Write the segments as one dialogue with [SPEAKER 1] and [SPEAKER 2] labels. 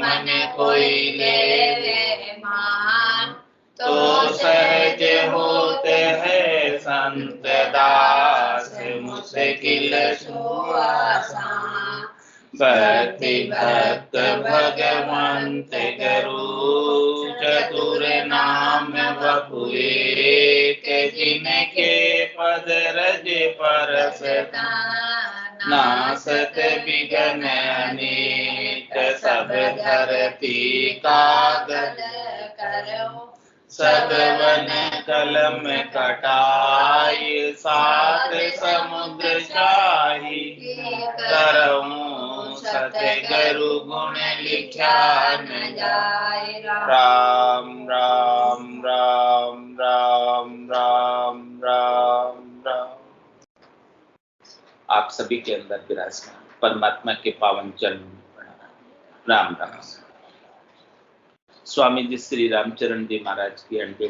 [SPEAKER 1] मन कोई ले मान, तो सहज होते हैं संत दास, मुश्किल सो आसान। भक्ति भक्त भगवंत गुरु, चतुर नाम वपु एक, जिनके पद रज परसता, नासत विघ्न अनेक। सब धरती कागज करो, सगवन कलम कटाई, सात समुद्र शाही करऊं, सतगुरु गुण लिखा न जाए। राम राम राम राम राम राम राम। आप सभी के अंदर विराजमान परमात्मा के पावन चरण राम राम। स्वामी जी श्री रामचरण जी महाराज की अंडे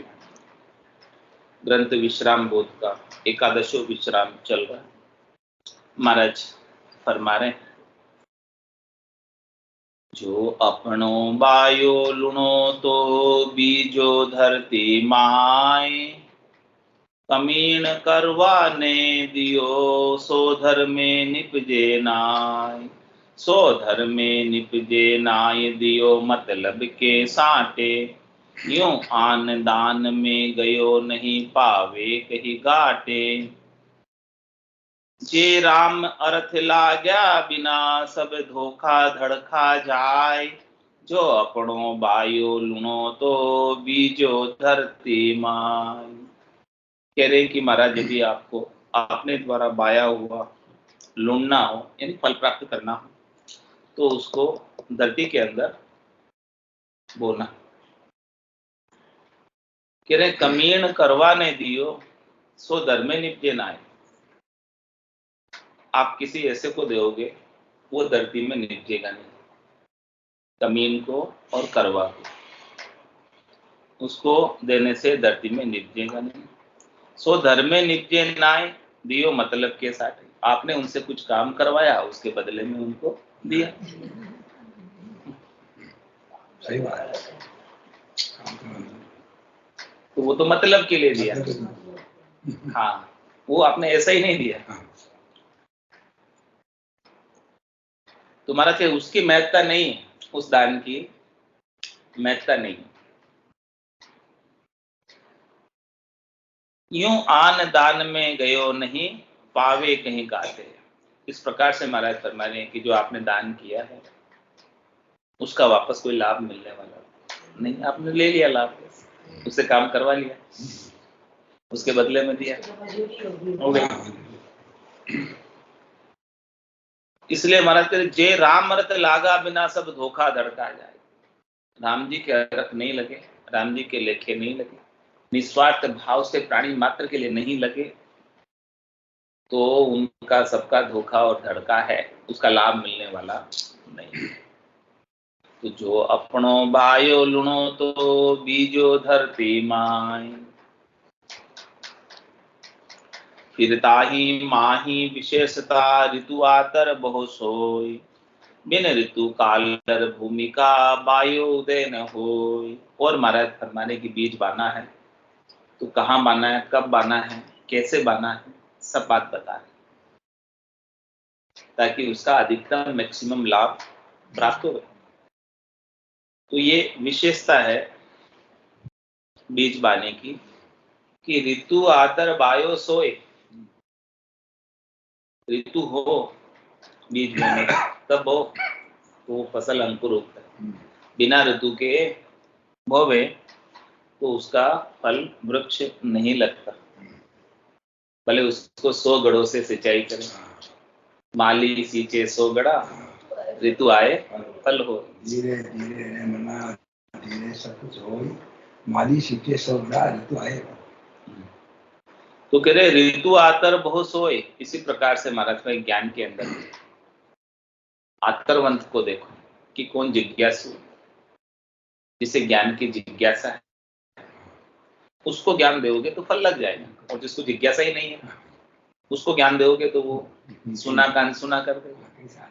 [SPEAKER 1] ग्रंथ विश्राम बोध का एकादशों विश्राम चल रहा है। महाराज फरमा रहे, जो अपनो बायो लुणो तो बीजो धरती माए, कमीण करवाने दियो सो धर्मे निपजे नाय। सो धर्मे निपजे नाय दियो मतलब के साटे, यूं आन दान में गयो नहीं पावे कही घाटे। जे राम अर्थ लाग्या बिना सब धोखा धड़खा जाय, जो अपनो बायो लुणो तो बीजो धरती माय। कह रहे कि महाराज यदि आपको अपने द्वारा बाया हुआ लुणना हो यानी फल प्राप्त करना हो, तो उसको धरती के अंदर बोना। कह रहे कमीण करवाने दियो सो धर्मे निपजे नाय। आप किसी ऐसे को दोगे वो धरती में निपजेगा नहीं। कमीन को और करवा को, उसको देने से धरती में निपजेगा नहीं। सो धर्मे निपजे नाय दियो मतलब के साथ आपने उनसे कुछ काम करवाया, उसके बदले में उनको दिया।
[SPEAKER 2] सही बात है।
[SPEAKER 1] तो वो तो मतलब के लिए दिया। हाँ, वो आपने ऐसा ही नहीं दिया। तुम्हारा क्या उसकी महत्ता नहीं है, उस दान की महत्ता नहीं। यूं आन दान में गयो नहीं पावे कहीं गाते। इस प्रकार से महाराज फरमा रहे हैं कि जो आपने दान किया है उसका वापस कोई लाभ मिलने वाला नहीं। आपने ले लिया लाभ, उससे काम करवा लिया, उसके बदले में दिया, हो गया। इसलिए महाराज कहते जे राम अर्थ लागा बिना सब धोखा धड़का जाए। राम जी के अर्थ नहीं लगे, राम जी के लेखे नहीं लगे, निस्वार्थ भाव से प्राणी मात्र के लिए नहीं लगे, तो उनका सबका धोखा और धड़का है, उसका लाभ मिलने वाला नहीं। तो जो अपनो बायो लुणो तो बीजो धरती माय, फिर ताही माही विशेषता ऋतु आतर बहु सोई। बिन ऋतु कालर भूमिका बायो उदय न होय। और महाराज फरमाने की बीज बाना है तो कहाँ बाना है, कब बाना है, कैसे बाना है, सब बात बता रहे, ताकि उसका अधिकतम मैक्सिमम लाभ प्राप्त हो। तो ये विशेषता है बीज बाने की कि ऋतु आतर बायो सोए। ऋतु हो बीज बोने तब हो तो वो फसल अंकुर होता है। बिना ऋतु के बोवे तो उसका फल वृक्ष नहीं लगता। भले उसको 100 गड़ों से सिंचाई करें, माली सींचे 100 गड़ा, ऋतु आए फल हो।
[SPEAKER 2] धीरे धीरे मना धीरे सब कुछ हो, माली सींचे 100 गड़ा, ऋतु आए।
[SPEAKER 1] तो कह रहे ऋतु आतर बहु सोए। इसी प्रकार से महाराज का ज्ञान के अंदर आतरवंत को देखो कि कौन जिज्ञासु, जिसे ज्ञान की जिज्ञासा है उसको ज्ञान दोगे तो फल लग जाएगा, और जिसको जिज्ञासा ही नहीं है उसको ज्ञान दोगे तो वो सुना का अनसुना कर देगा,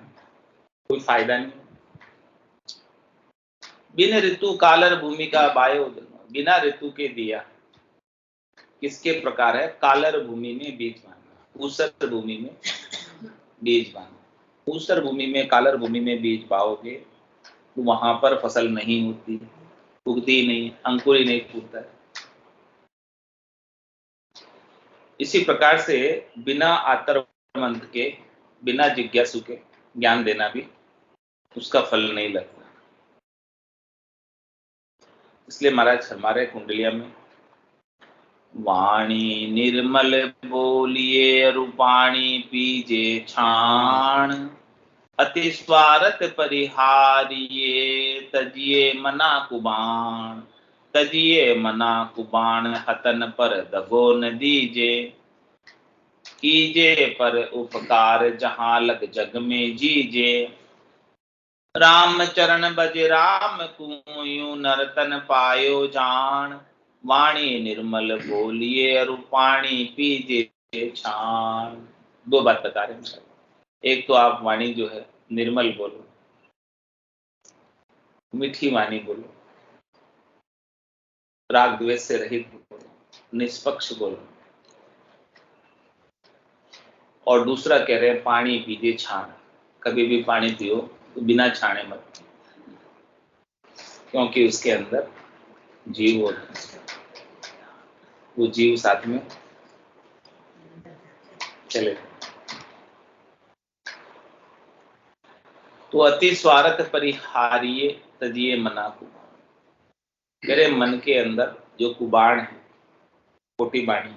[SPEAKER 1] कोई फायदा नहीं। बिन ऋतु कालर भूमि का बायो, बिना ऋतु के दिया किसके प्रकार है? कालर भूमि में बीज बांधना, ऊसर भूमि में बीज बांधना। ऊसर भूमि में, कालर भूमि में बीज बाओगे तो वहां पर फसल नहीं होती, उगती नहीं, अंकुर ही नहीं फूटता है। इसी प्रकार से बिना आतरमंथ के, बिना जिज्ञासु के ज्ञान देना भी उसका फल नहीं लगता। इसलिए महाराज हमारे कुंडलिया में वाणी निर्मल बोलिए रूपाणी पीजे छाण, अति स्वार्थ परिहारिये तजिए मना कुबाण, तजिए मना कुबाण हतन पर दगो न दीजे, कीजे पर उपकार जहां लग जग में जीजे, राम चरण बज राम को यूं नर्तन पायो जान, वाणी निर्मल बोलिए रूपाणी पीजे छान। दो बात बता रहे हैं। एक तो आप वाणी जो है निर्मल बोलो, मीठी वाणी बोलो, राग द्वेष से रहित बोलो, निष्पक्ष बोलो। और दूसरा कह रहे हैं पानी पीजिए छान, कभी भी पानी पियो तो बिना छाने मत, क्योंकि उसके अंदर जीव होता है, वो जीव साथ में चले। तो अति स्वार्थ परिहारिये तजिए मना कुबाण, मेरे मन के अंदर जो कुबाण है, कोटी बाणी,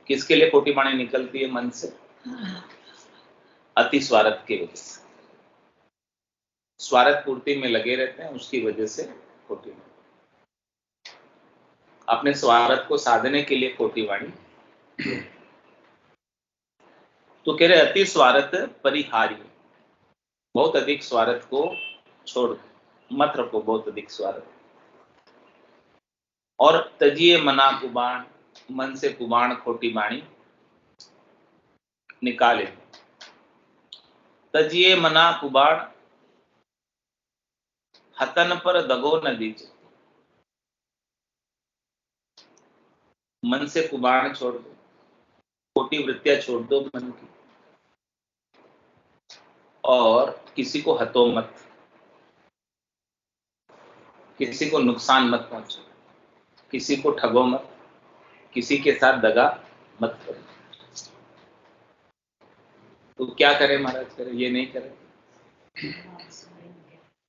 [SPEAKER 1] किसके लिए कोटी बाणी निकलती है मन से? अति स्वार्थ की वजह से, स्वार्थ पूर्ति में लगे रहते हैं, उसकी वजह से कोटी बाणी। अपने स्वार्थ को साधने के लिए कोटी बाणी। तो कह रहे अति स्वार्थ परिहारिये, बहुत अधिक स्वार्थ को छोड़ मत रखो, बहुत अधिक स्वार्थ। और तजिए मना कुबाण, मन से कुबाण खोटी बाणी निकाले। तजिए मना कुबाण हतन पर दगो न दीजिए, मन से कुबाण छोड़ दो, खोटी वृत्तियां छोड़ दो मन की, और किसी को हतो मत, किसी को नुकसान मत पहुंचो, किसी को ठगो मत, किसी के साथ दगा मत करो। तो क्या करें महाराज? करें ये नहीं करें।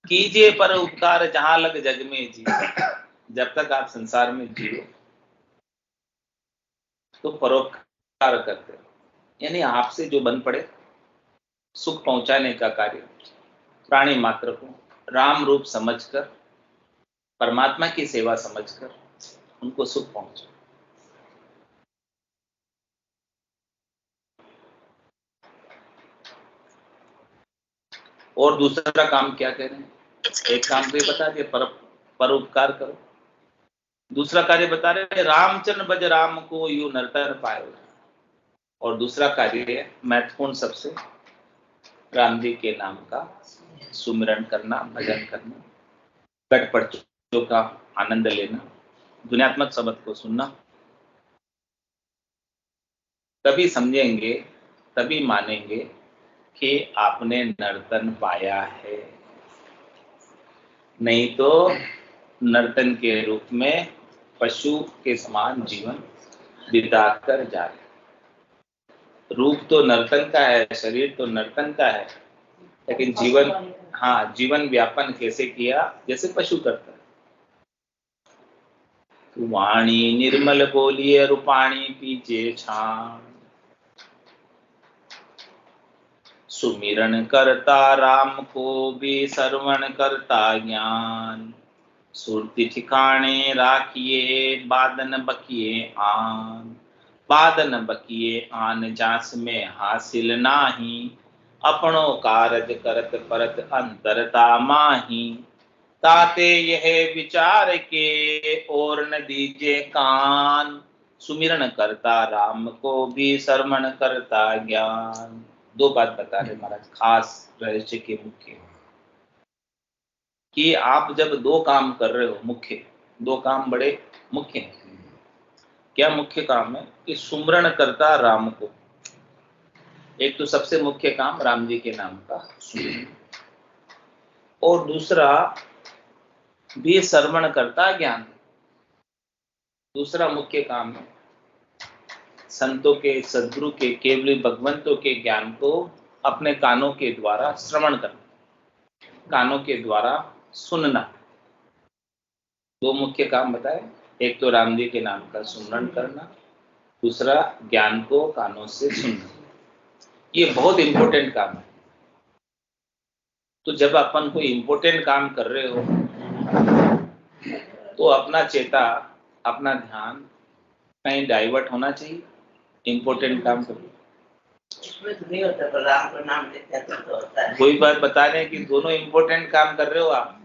[SPEAKER 1] कीजिए पर उपकार जहां लग जग में जी, जब तक आप संसार में जियो तो परोपकार करते, यानी आपसे जो बन पड़े सुख पहुंचाने का कार्य, प्राणी मात्र को राम रूप समझकर, परमात्मा की सेवा समझकर उनको सुख पहुंचे। और दूसरा काम क्या कह रहे हैं? एक काम तो ये बता दिया, परोपकार करो। दूसरा कार्य बता रहे हैं रामचंद्र भज राम को यूं नर्तन पायो। और दूसरा कार्य महत्वपूर्ण सबसे, राम जी के नाम का सुमिरन करना, भजन करना, कट पर्चों का आनंद लेना, दुनियात्मक शब्द को सुनना। तभी समझेंगे, तभी मानेंगे कि आपने नर्तन पाया है। नहीं तो नर्तन के रूप में पशु के समान जीवन बिताकर जा रहे। रूप तो नर्तन का है, शरीर तो नर्तन का है, लेकिन जीवन, हाँ, जीवन व्यापन कैसे किया? जैसे पशु करता है। वाणी निर्मल बोलिए रूपाणी पीजे छान, सुमिरन करता राम को भी श्रवण करता ज्ञान, सुरति ठिकाने राखिए बादन बकिए आन, बादन बकिए आन जास में हासिल नाही, अपनो कारज करत परत अंतरता माही, ताते यह विचार के और न दीजे कान, सुमिरन करता राम को भी श्रवण करता ज्ञान। दो बात बता रहे महाराज, खास रहस्य के मुख्य। कि आप जब दो काम कर रहे हो, मुख्य दो काम बड़े मुख्य हैं। क्या मुख्य काम है कि सुमरण करता राम को। एक तो सबसे मुख्य काम राम जी के नाम का सुमरण, और दूसरा भी श्रवण करता ज्ञान। दूसरा मुख्य काम है संतों के, सद्गुरु के, केवली भगवंतों के ज्ञान को अपने कानों के द्वारा श्रवण करना, कानों के द्वारा सुनना। दो मुख्य काम बताए, एक तो राम जी के नाम का सुमरण करना, दूसरा ज्ञान को कानों से सुनना। ये बहुत इंपॉर्टेंट काम है। तो जब अपन कोई इंपॉर्टेंट काम कर रहे हो तो अपना चेता, अपना ध्यान कहीं डाइवर्ट होना चाहिए। इंपॉर्टेंट काम करो,
[SPEAKER 3] इसमें तो नहीं होता, पर राम का नाम लेते हैं तो होता है।
[SPEAKER 1] कोई बात बता रहे हैं कि दोनों इंपॉर्टेंट काम कर रहे हो आप।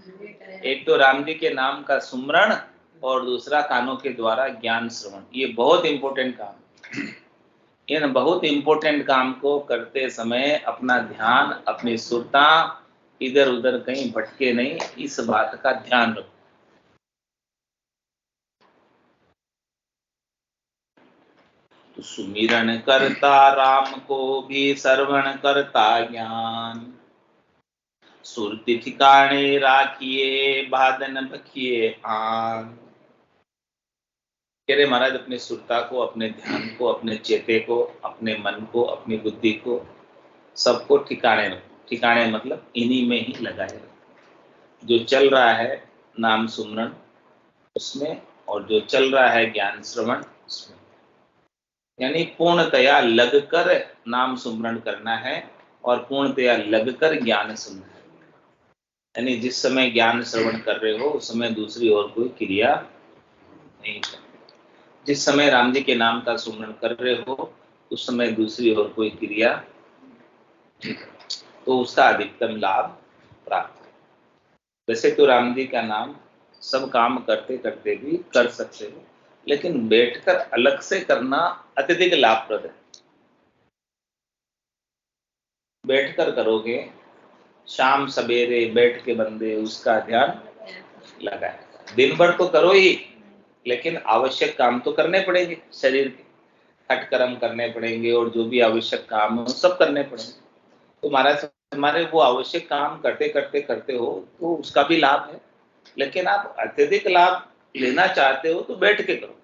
[SPEAKER 1] एक तो राम जी के नाम का सुमरण और दूसरा कानों के द्वारा ज्ञान श्रवण। ये बहुत इंपॉर्टेंट काम है। इन बहुत इंपॉर्टेंट काम को करते समय अपना ध्यान, अपनी सुरता इधर उधर कहीं भटके नहीं, इस बात का ध्यान रखो। तो सुमिरन करता राम को भी श्रवण करता ज्ञान, सुरति ठिकाने राखिए बादन बखिए आन। कह रहे महाराज अपनी सुरता को, अपने ध्यान को, अपने चेते को, अपने मन को, अपनी बुद्धि को, सबको ठिकाने रखो। ठिकाने मतलब इन्हीं में ही लगाए रखो। जो चल रहा है नाम सुमरण उसमें, और जो चल रहा है ज्ञान श्रवण उसमें, यानी पूर्णतया लगकर नाम सुमरण करना है और पूर्णतया लगकर ज्ञान सुनना है। यानी जिस समय ज्ञान श्रवण कर रहे हो उस समय दूसरी और कोई क्रिया नहीं करनी। जिस समय राम जी के नाम का सुमरण कर रहे हो उस समय दूसरी और कोई क्रिया, तो उसका अधिकतम लाभ प्राप्त है। वैसे तो राम जी का नाम सब काम करते करते भी कर सकते हो, लेकिन बैठकर अलग से करना अत्यधिक लाभप्रद है। बैठकर करोगे, शाम सवेरे बैठ के बंदे उसका ध्यान लगाए। दिन भर तो करो ही, लेकिन आवश्यक काम तो करने पड़ेंगे, शरीर के हट कर्म करने पड़ेंगे और जो भी आवश्यक काम है सब करने पड़ेंगे। तो महाराज हमारे वो आवश्यक काम करते करते करते हो तो उसका भी लाभ है, लेकिन आप अत्यधिक लाभ लेना चाहते हो तो बैठ के करो,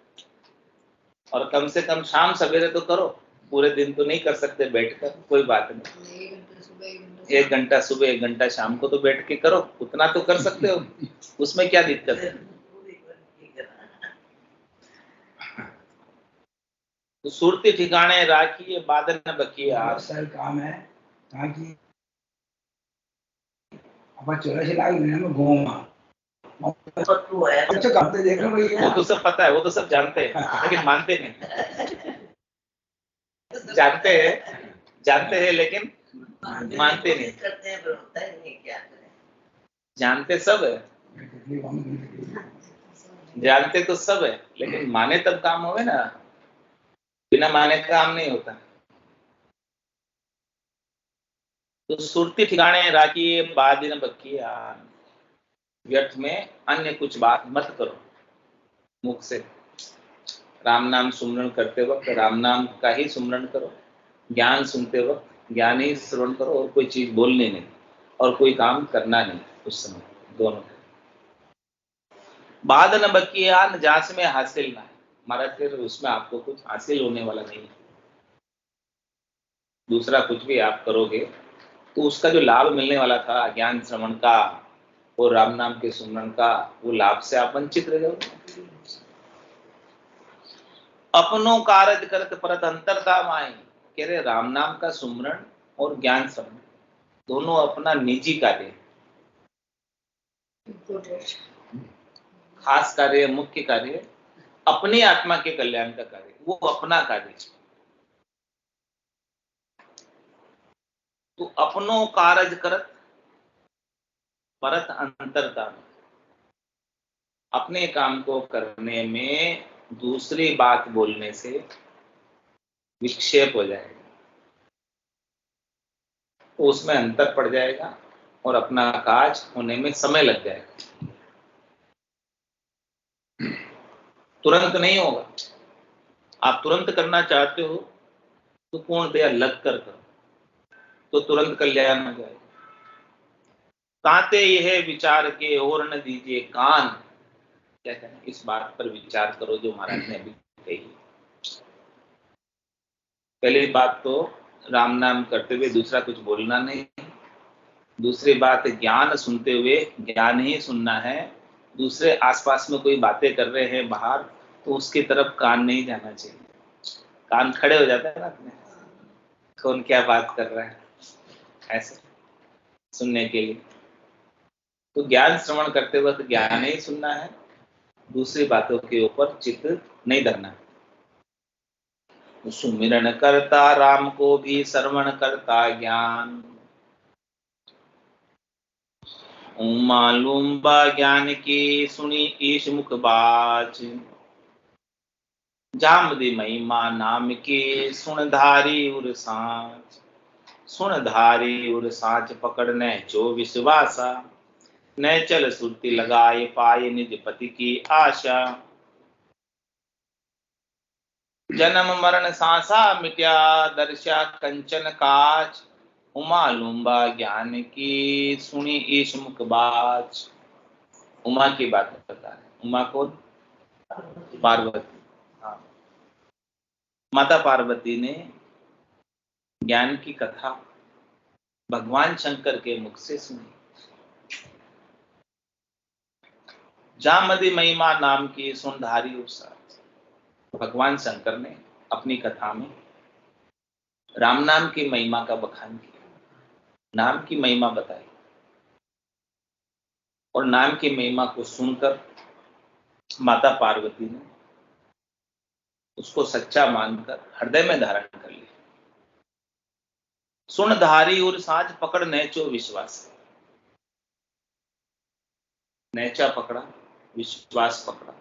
[SPEAKER 1] और कम से कम शाम सवेरे तो करो। पूरे दिन तो नहीं कर सकते बैठकर, कोई बात नहीं, 1 घंटा सुबह 1 घंटा शाम को तो बैठ के करो, उतना तो कर सकते हो, उसमें क्या दिक्कत है। तो सुरती ठिकाने राखिए बादल न बकिए आस।
[SPEAKER 2] सर काम है कहाँ की अपन 84 लाख महीने में घूमा अच्छा करते देख रहे भैया।
[SPEAKER 1] वो तो सब पता है, वो तो सब जानते हैं, लेकिन मानते नहीं। जानते हैं लेकिन मानते नहीं।
[SPEAKER 3] करते हैं पर होता ही नहीं, क्या करें।
[SPEAKER 1] जानते सब है, जानते तो सब है, लेकिन माने तब काम होवे ना, बिना माने काम नहीं होता। तो सुरती ठिकाने राखिए बादिन बकिए आन। व्यर्थ में अन्य कुछ बात मत करो। मुख से राम नाम सुमरण करते वक्त राम नाम का ही सुमरण करो, ज्ञान सुनते वक्त ज्ञान ही श्रवण करो, और कोई चीज बोलनी नहीं और कोई काम करना नहीं उस समय, दोनों। बाद न बकिए आन, जास में हासिल ना है। महाराज फिर उसमें आपको कुछ हासिल होने वाला नहीं है। दूसरा कुछ भी आप करोगे तो उसका जो लाभ मिलने वाला था ज्ञान श्रवण का और राम नाम के सुमरण का, वो लाभ से आप वंचित रह जाओगे। अपनों कारज करत परत अंतरता माई। कह रहे राम नाम का सुमरण और ज्ञान श्रवण दोनों अपना निजी कार्य, खास कार्य, मुख्य कार्य, अपनी आत्मा के कल्याण का कार्य, वो अपना कार्य। तो अपनों कारज करत परत अंतरता, अपने काम को करने में दूसरी बात बोलने से विक्षेप हो जाएगा, तो उसमें अंतर पड़ जाएगा और अपना काज होने में समय लग जाएगा, तुरंत नहीं होगा। आप तुरंत करना चाहते हो तो पूर्णतया लग कर करो, तो तुरंत कल्याण हो जाएगा। ताते यह विचार के और न दीजिए कान, क्या कहना, इस बात पर विचार करो जो महाराज ने अभी कही। पहली बात तो राम नाम करते हुए दूसरा कुछ बोलना नहीं। दूसरी बात, ज्ञान सुनते हुए ज्ञान ही सुनना है। दूसरे आसपास में कोई बातें कर रहे हैं बाहर, तो उसकी तरफ कान नहीं जाना चाहिए। कान खड़े हो जाते हैं ना अपने, कौन क्या बात कर रहा है, ऐसे सुनने के लिए। तो ज्ञान श्रवण करते वक्त ज्ञान ही सुनना है, दूसरी बातों के ऊपर चित्त नहीं धरना। सुमिरन करता राम को भी श्रवण करता ज्ञान, मालूम बा ज्ञान की सुनी ईश मुख बाच, जामदी महिमा नाम के सुनधारी उर सांच, सुनधारी उर सांच पकड़ने जो विश्वासा, न चल सुरती लगाए पाए निज पति की आशा, जन्म मरण सांसा मिट्या दर्शा कंचन काच, उमा लुम्बा ज्ञान की सुनी ईश मुख बाच। उमा की बात बता है। उमा को पार्वती, हाँ, माता पार्वती ने ज्ञान की कथा भगवान शंकर के मुख से सुनी। जामदी महिमा नाम की सुनधारी उषा, भगवान शंकर ने अपनी कथा में राम नाम की महिमा का बखान किया, नाम की महिमा बताई, और नाम की महिमा को सुनकर माता पार्वती ने उसको सच्चा मानकर हृदय में धारण कर लिया। सुनधारी और साज पकड़ नैचो विश्वास, नैचा पकड़ा, विश्वास पकड़ा,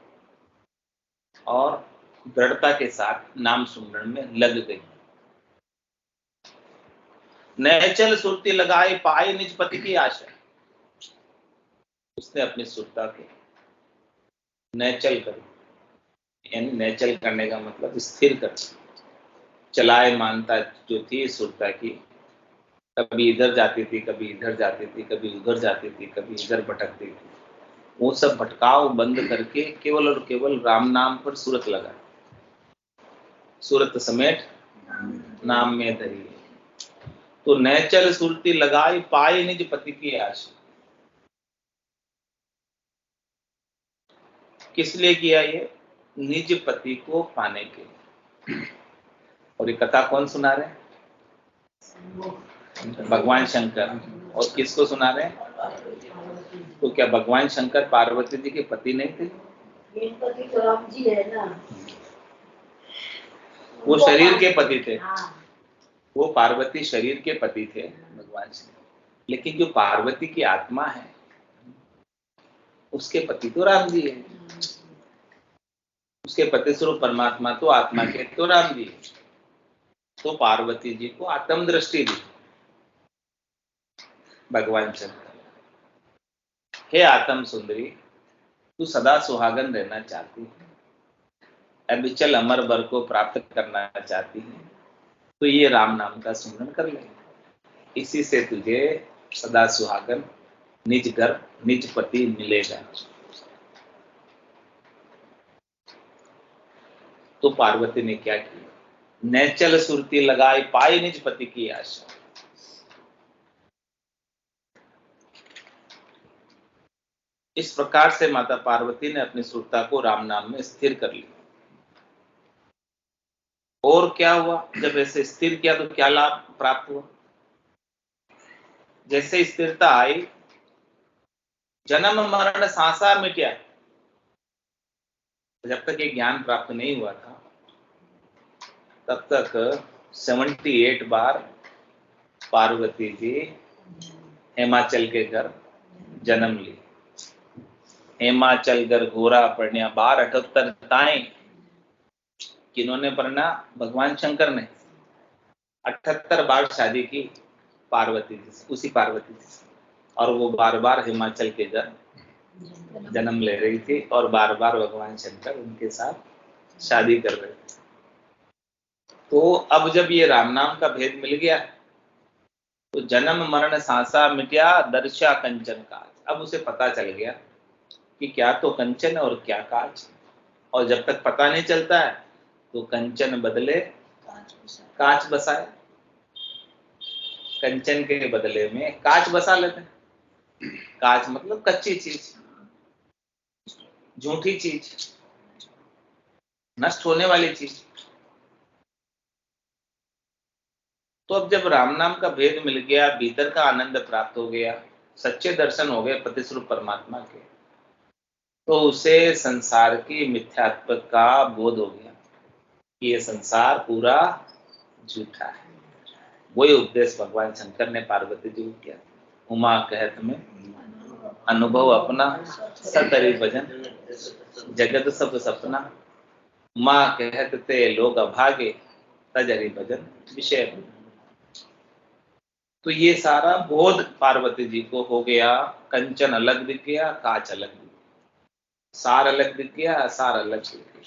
[SPEAKER 1] और दृढ़ता के साथ नाम सुमरण में लग गई। नैचल सुरती लगाए पाए निज पति की आशा, उसने अपनी सुरता के नैचल कर, यानी नैचल करने का मतलब स्थिर कर, चलाए मानता जो थी सुरता की, कभी इधर जाती थी, कभी इधर जाती थी, कभी उधर जाती थी, कभी इधर भटकती थी, वो सब भटकाव बंद करके केवल और केवल राम नाम पर सूरत लगा। सूरत समेट नाम में धरी, तो नैचल सुरती लगाई पाए निज पति की आशा। किस लिए किया ये? निज पति को पाने के लिए। और ये कथा कौन सुना रहे? भगवान शंकर। और किसको सुना रहे? तो क्या भगवान शंकर पार्वती जी के पति नहीं थे?
[SPEAKER 3] पति तो राम जी है ना,
[SPEAKER 1] वो शरीर के पति थे। वो पार्वती शरीर के पति थे भगवान शंकर, लेकिन जो पार्वती की आत्मा है उसके पति तो राम जी है। उसके पति स्वरूप परमात्मा तो आत्मा के तो राम जी है। तो पार्वती जी को आत्म दृष्टि दी भगवान शंकर, हे आत्म सुंदरी, तू सदा सुहागन रहना चाहती है, अविचल अमर वर को प्राप्त करना चाहती है, तो ये राम नाम का सुमरन कर ले। इसी से तुझे सदा सुहागन निज घर निज पति मिलेगा। तो पार्वती ने क्या किया? नैचल सुरती लगाई पाई निज पति की आशा। इस प्रकार से माता पार्वती ने अपनी सुरता को राम नाम में स्थिर कर ली। और क्या हुआ? जब ऐसे स्थिर किया तो क्या लाभ प्राप्त हुआ? जैसे स्थिरता आई, जन्म मरण सांसा मिटा। जब तक ये ज्ञान प्राप्त नहीं हुआ था तब तक 78 बार पार्वती जी हिमाचल के घर जन्म ली। हिमाचल घर घोरा पढ़निया बार 78 ताएं। किन्होंने पढ़ना? भगवान शंकर ने 78 बार शादी की पार्वती जी से, उसी पार्वती जी से। और वो बार बार हिमाचल के जन्म ले रही थी और बार बार भगवान शंकर उनके साथ शादी कर रहे थे। तो अब जब ये राम नाम का भेद मिल गया तो जन्म मरण सांसा मिट्या दर्शा कंचन काज। अब उसे पता चल गया कि क्या तो कंचन और क्या काज। और जब तक पता नहीं चलता है तो कंचन बदले कांच बसाए। कंचन के बदले में कांच बसा लेते हैं। कांच मतलब कच्ची चीज, झूठी चीज, नष्ट होने वाली चीज। तो अब जब राम नाम का भेद मिल गया, भीतर का आनंद प्राप्त हो गया, सच्चे दर्शन हो गए प्रतिस्वरूप परमात्मा के, तो उसे संसार की मिथ्यात्व का बोध हो गया कि ये संसार पूरा झूठा है। वही उपदेश भगवान शंकर ने पार्वती जी को किया। उमा कहत में अनुभव अपना, सतरी भजन जगत सब सपना। माँ कहत ते लोग अभागे, तजरी भजन विषय। तो ये सारा बोध पार्वती जी को हो गया। कंचन अलग दिख गया, कांच अलग दिख गया, सार अलग दिख गया, सार अलग दिख गया,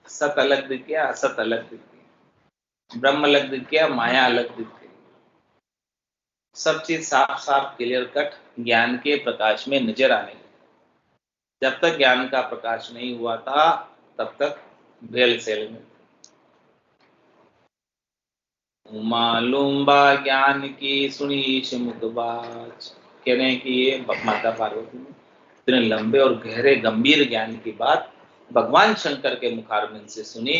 [SPEAKER 1] सत अलग दिख गया, सत अलग दिख गया, ब्रह्म अलग दिख गया, माया अलग दिख गई। सब चीज साफ साफ क्लियर कट ज्ञान के प्रकाश में नजर आने लगी। जब तक ज्ञान का प्रकाश नहीं हुआ था तब तक भेल सेल में। मालूम बा ज्ञान की सुनी मुख बाज। कहने की ये माता पार्वती ने इतने लंबे और गहरे गंभीर ज्ञान की बात भगवान शंकर के मुखारबिंद से सुनी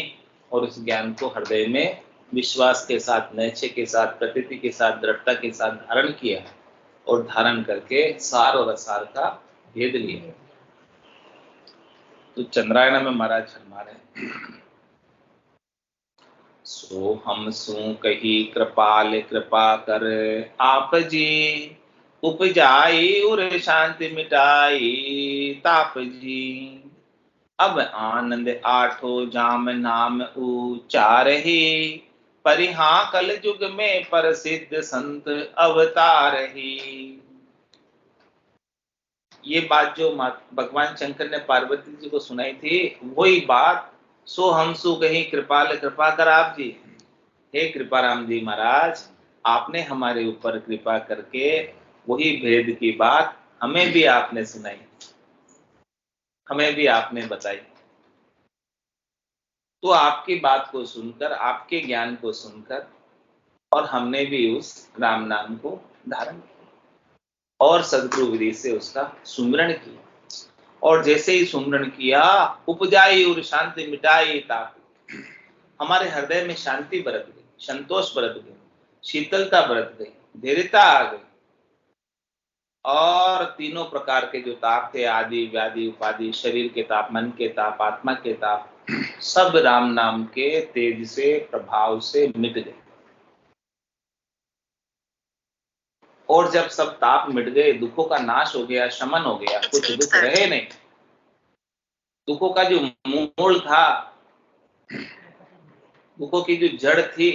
[SPEAKER 1] और उस ज्ञान को हृदय में विश्वास के साथ, निश्चय के साथ, प्रतीति के साथ, दृढ़ता के साथ धारण किया और धारण करके सार और असार का भेद लिया। तो चंद्रायण में महाराज फरमा रहे हैं, सो हम सू कही कृपाल कृपा कर आप जी, उपजाई उर शांति मिटाई ताप जी। अब आनंद आठो जाम नाम उचारहि, परिहा कल युग में प्रसिद्ध संत अवतार ही। ये बात जो भगवान शंकर ने पार्वती जी को सुनाई थी वही बात सो हम सु कहीं कृपाल कृपा कर आप जी। हे कृपाराम जी महाराज, आपने हमारे ऊपर कृपा करके वही भेद की बात हमें भी आपने सुनाई, हमें भी आपने बताई। तो आपकी बात को सुनकर, आपके ज्ञान को सुनकर और हमने भी उस राम नाम को धारण किया और सद्गुरु विधि से उसका सुमिरन किया। और जैसे ही सुमिरन किया, उपजाई और शांति मिटाई ताप। हमारे हृदय में शांति बरत गई, संतोष बरत गई, शीतलता बरत गई, धैर्यता आ गई। और तीनों प्रकार के जो ताप थे, आदि व्याधि उपाधि, शरीर के ताप, मन के ताप, आत्मा के ताप, सब राम नाम के तेज से, प्रभाव से मिट गए। और जब सब ताप मिट गए, दुखों का नाश हो गया, शमन हो गया, कुछ दुख रहे नहीं। दुखों का जो मूल था, दुखों की जो जड़ थी,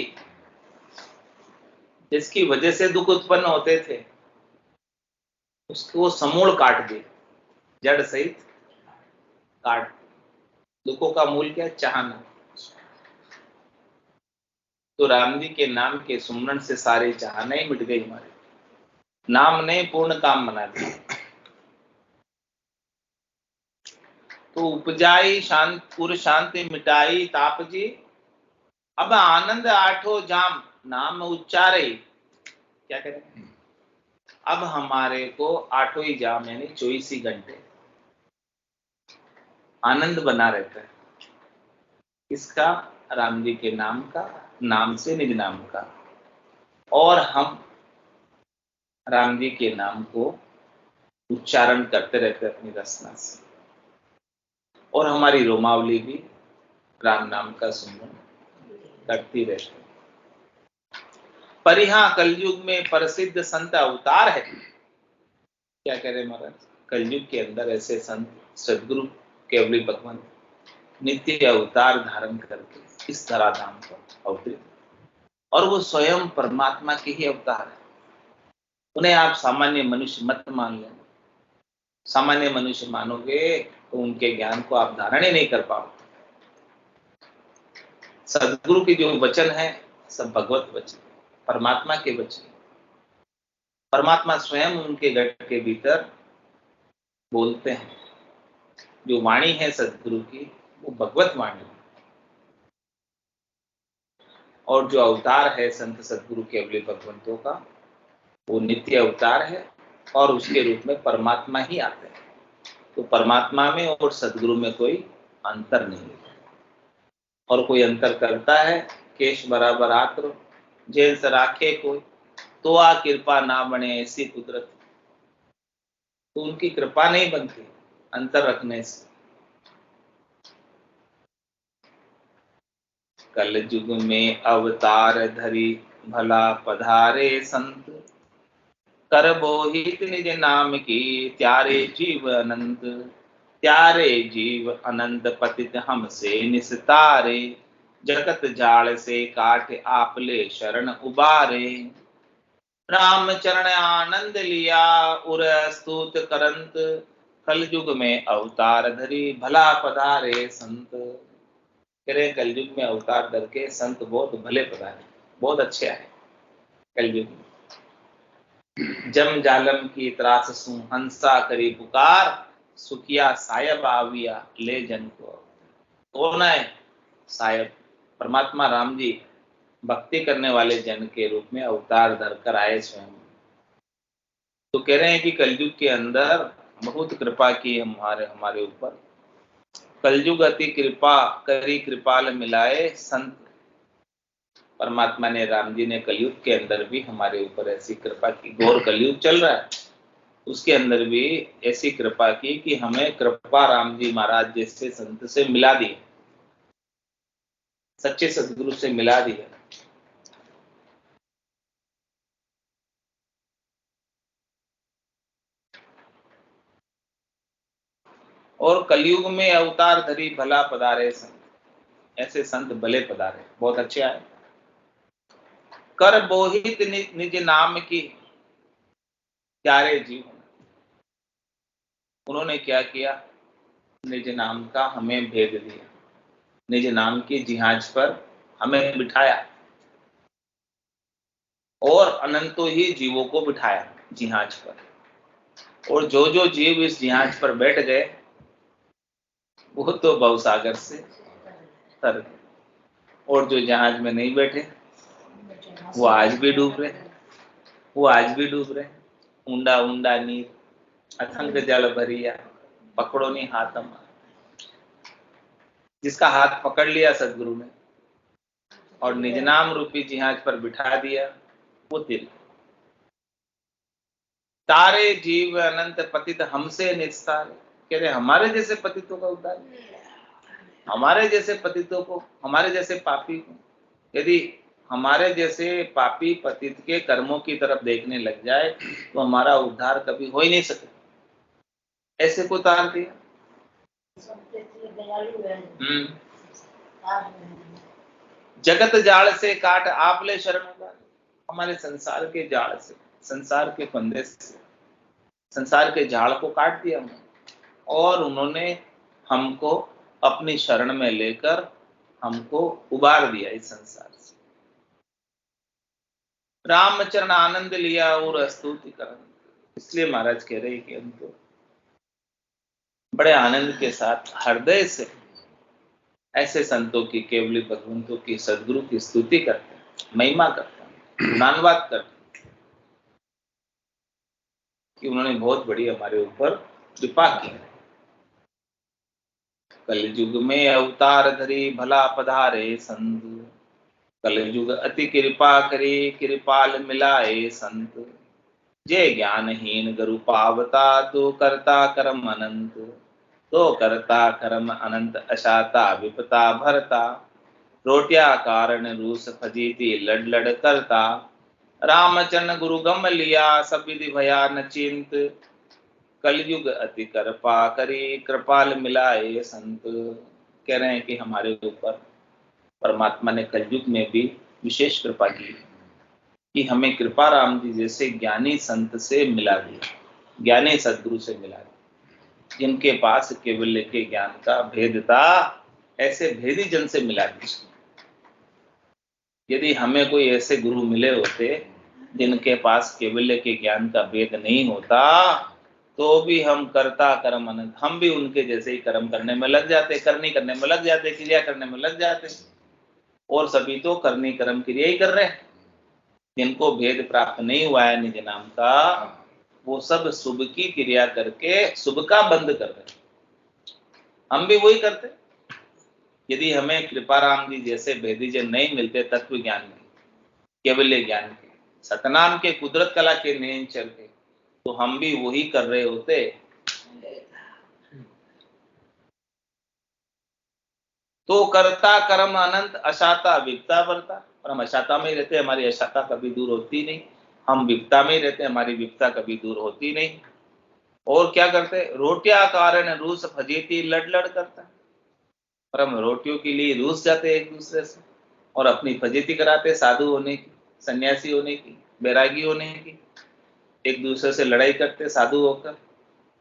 [SPEAKER 1] जिसकी वजह से दुख उत्पन्न होते थे, उसको समूल काट दिए, जड़ सहित काट। दुखों का मूल क्या? चाहना। तो राम जी के नाम के सुमरन से सारी चाहना ही मिट गई हमारे। नाम ने पूर्ण काम बना दिया। तो उपजाई पूर्ण शांति मिटाई ताप जी, अब आनंद आठो जाम नाम उच्चारे। क्या करें? अब हमारे को आठों ही जाम यानी 24 ही घंटे आनंद बना रहता है। इसका राम जी के नाम का, नाम से निज नाम का। और हम राम जी के नाम को उच्चारण करते रहते अपनी रसना से, और हमारी रोमावली भी राम नाम का सुमरन करती रहती। परिहा कलयुग में प्रसिद्ध संत अवतार है। क्या कह रहे महाराज? कलयुग के अंदर ऐसे संत सदगुरु केवली भगवान नित्य अवतार धारण करके इस धराधाम पर अवतरित, और वो स्वयं परमात्मा के ही अवतार है। उन्हें आप सामान्य मनुष्य मत मान लें। सामान्य मनुष्य मानोगे तो उनके ज्ञान को आप धारण ही नहीं कर पाओगे। सदगुरु के जो वचन है सब भगवत वचन, परमात्मा के वचन। परमात्मा स्वयं उनके घट के भीतर बोलते हैं। जो वाणी है सदगुरु की वो भगवत वाणी है। और जो अवतार है संत सदगुरु के अवले भगवंतों का वो नित्य अवतार है और उसके रूप में परमात्मा ही आते हैं। तो परमात्मा में और सदगुरु में कोई अंतर नहीं है। और कोई अंतर करता है केश बराबर आत्र जेल से राखे कोई, तो आ कृपा ना बने ऐसी कुदरत। तो उनकी कृपा नहीं बनती अंतर रखने से। कल युग में अवतार धरी भला पधारे संत, कर बोहित निज नाम की त्यारे जीव अनंत। त्यारे जीव अनंत पतित हमसे निस्तारे, जगत जाल से काट आप ले शरण उबारे। राम चरण आनंद लिया उर स्तुत करंत, कल युग में अवतार धरी भला पधारे संत। कह रहे कलयुग में अवतार धर के संत बहुत भले पधारे, बहुत अच्छे आए कलयुग में। जम जालम की त्रास सु हंसा करी पुकार, सुखिया सायब आविया ले जन को। कौन है सायब? परमात्मा राम जी भक्ति करने वाले जन के रूप में अवतार धरकर आए स्वयं। तो कह रहे हैं कि कलयुग के अंदर बहुत कृपा की हमारे ऊपर। कलयुग अति कृपा करी कृपाल मिलाए संत। परमात्मा ने राम जी ने कलयुग के अंदर भी हमारे ऊपर ऐसी कृपा की। घोर कलयुग चल रहा है उसके अंदर भी ऐसी कृपा की कि हमें कृपा राम जी महाराज जैसे संत से मिला दी, सच्चे सदगुरु से मिला दिया। और कलयुग में अवतार धरी भला पधारे संत, ऐसे संत भले पधारे, बहुत अच्छे आए। कर बोहित निज नाम की प्यारे जीवन। उन्होंने क्या किया? निज नाम का हमें भेद दिया, निज नाम की जिहाज पर हमें बिठाया और अनंतों ही जीवों को बिठाया जिहाज पर। और जो जो जीव इस जिहाज पर बैठ गए वो तो भवसागर से तर गए, और जो जहाज में नहीं बैठे वो आज भी डूब रहे, वो आज भी डूब रहे। ऊंडा ऊंडा नीर असंग जल भरिया, पकड़ो नहीं हाथ हमारा। जिसका हाथ पकड़ लिया सदगुरु ने और निज नाम रूपी जिहाज पर बिठा दिया वो तिल। तारे जीव अनंत पतित हमसे निस्तार। कह रहे हमारे जैसे पतितों का उद्धार, हमारे जैसे पतितों को, हमारे जैसे पापी को यदि हमारे जैसे पापी पतित के कर्मों की तरफ देखने लग जाए तो हमारा उद्धार कभी हो ही नहीं सके। ऐसे को उतार दिया। जगत जाल से काट आप ले शरण उबारे। हमारे संसार के जाल से, संसार के फंदे से, संसार के झाड़ को काट दिया उन्होंने और उन्होंने हमको अपनी शरण में लेकर हमको उबार दिया इस संसार से। रामचरण आनंद लिया और स्तुति करन। इसलिए महाराज कह रहे हैं कि हम तो बड़े आनंद के साथ हृदय से ऐसे संतों की, केवली भगवंतों की, सदगुरु की स्तुति करते हैं, महिमा करते हैं, गुणानुवाद करते हैं कि उन्होंने बहुत बड़ी हमारे ऊपर कृपा की। कलयुग में अवतार धरी भला पधारे संत, कलयुग अति कृपा करी कृपाल मिलाए संत। जे ज्ञानहीन गुरु पावता तो करता कर्म अनंत, तो करता कर्म अनंत अशाता विपता भरता। रोटिया कारण रूस फजीती लड़ लड़ करता, रामचरण गुरु गम लिया सब विधि भया न चिंत। कलयुग अति कृपा करी कृपाल मिलाए संत। कह रहे हैं कि हमारे ऊपर परमात्मा ने कलयुग में भी विशेष कृपा की। कि हमें कृपा राम जी जैसे ज्ञानी संत से मिला दिया, ज्ञानी सदगुरु से मिला दिया, जिनके पास केवल्य के ज्ञान का भेद था, ऐसे भेदी जन से मिला दिया। यदि हमें कोई ऐसे गुरु मिले होते जिनके पास केवल्य के ज्ञान का भेद नहीं होता, तो भी हम करता कर्म अनंत, हम भी उनके जैसे ही कर्म करने में लग जाते, करने में लग जाते, क्रिया करने में लग जाते। और सभी तो करनी कर्म क्रिया ही कर रहे हैं। जिनको भेद प्राप्त नहीं हुआ है निज नाम का, वो सब शुभ की क्रिया करके शुभ का बंद कर रहे हैं। हम भी वही करते। यदि हमें कृपाराम जी जैसे भेदी जन नहीं मिलते, तत्व ज्ञान के, केवल्य ज्ञान के, सतनाम के, कुदरत कला के नहीं चलते, तो हम भी वही कर रहे होते। तो करता कर्म अनंत, अशाता विपता बरता। और हम अशाता में ही रहते, हमारी अशाता कभी दूर होती नहीं। हम विपता में ही रहते, हमारी विपता कभी दूर होती नहीं। और क्या करते, रोटिया कारण रूस फजीती लड़ लड़ करता। और हम रोटियों के लिए रूस जाते एक दूसरे से, और अपनी फजीती कराते, साधु होने की, सन्यासी होने की, बैरागी होने की, एक दूसरे से लड़ाई करते साधु होकर।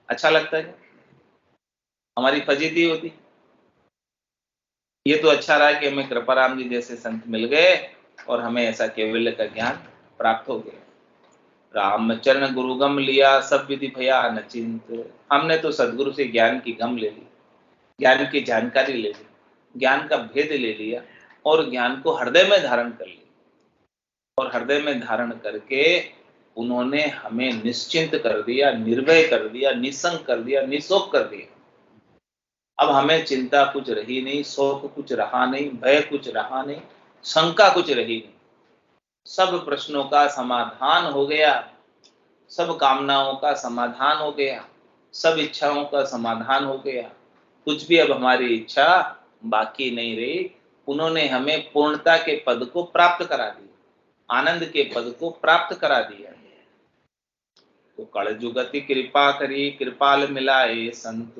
[SPEAKER 1] अच्छा लगता है, हमारी फजीती होती। ये तो अच्छा रहा कि हमें कृपाराम जी जैसे संत मिल गए और हमें ऐसा केवल्य का ज्ञान प्राप्त हो गया। रामचरण गुरु गम लिया, सब विधि भया न चिंत। हमने तो सदगुरु से ज्ञान की गम ले ली, ज्ञान की जानकारी ले ली, ज्ञान का भेद ले लिया, और ज्ञान को हृदय में धारण कर लिया। और हृदय में धारण करके उन्होंने हमें निश्चिंत कर दिया, निर्भय कर दिया, निसंग कर दिया, निशोक कर दिया। अब हमें चिंता कुछ रही नहीं, शोक कुछ रहा नहीं, भय कुछ रहा नहीं, शंका कुछ रही नहीं। सब प्रश्नों का समाधान हो गया, सब कामनाओं का समाधान हो गया, सब इच्छाओं का समाधान हो गया। कुछ भी अब हमारी इच्छा बाकी नहीं रही। उन्होंने हमें पूर्णता के पद को प्राप्त करा दिया, आनंद के पद को प्राप्त करा दिया। तो कलयुगति कृपा करी, कृपाल मिलाए संत।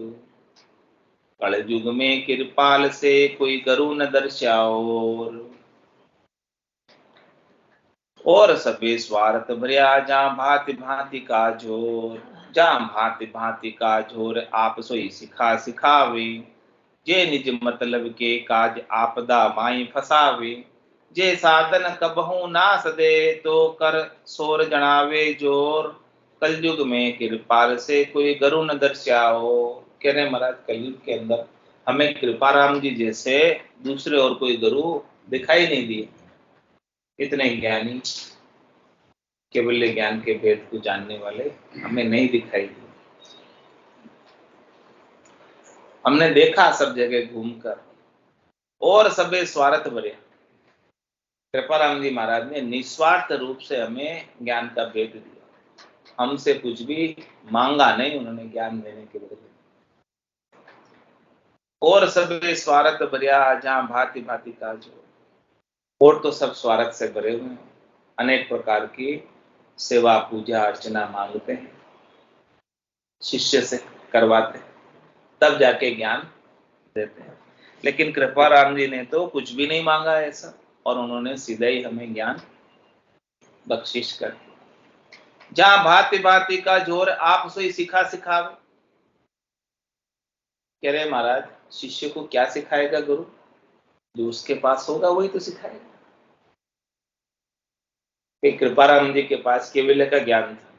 [SPEAKER 1] कलयुग में कृपाल से कोई गरु न दर्शाओ। और सबे स्वार्थ भरिया, जहाँ भांति भांति का जोर, जहाँ भांति भांति का जोर, आप सोई सिखा सिखावे। जे निज मतलब के काज, आपदा माई फसावे। जे साधन कबहू नास दे, तो कर सोर जनावे जोर। कलयुग में कृपाल से कोई गरु न दर्शाओ। कह रहे महाराज, कलयुग के अंदर हमें कृपाराम जी जैसे दूसरे और कोई गुरु दिखाई नहीं दिए। इतने ज्ञानी, केवल्य ज्ञान के भेद को जानने वाले हमें नहीं दिखाई दिए। हमने देखा सब जगह घूमकर, और सबे स्वार्थ भरे। कृपाराम जी महाराज ने निस्वार्थ रूप से हमें ज्ञान का भेद दिया। हमसे कुछ भी मांगा नहीं उन्होंने ज्ञान देने के बदले। और सबे स्वार्थ भरिया, जहाँ भांति भांति का जो, और तो सब स्वार्थ से भरे हुए हैं, अनेक प्रकार की सेवा पूजा अर्चना मांगते हैं, शिष्य से करवाते हैं, तब जाके ज्ञान देते हैं। लेकिन कृपाराम जी ने तो कुछ भी नहीं मांगा ऐसा, और उन्होंने सीधा ही हमें ज्ञान बख्शिश कर दिया। जहां भांति भांति का जोर, आप सोई सिखा सिखावे। कह रहे महाराज, शिष्य को क्या सिखाएगा गुरु? जो उसके पास होगा वही तो सिखाएगा। कृपाराम जी के पास केवल्य का ज्ञान था,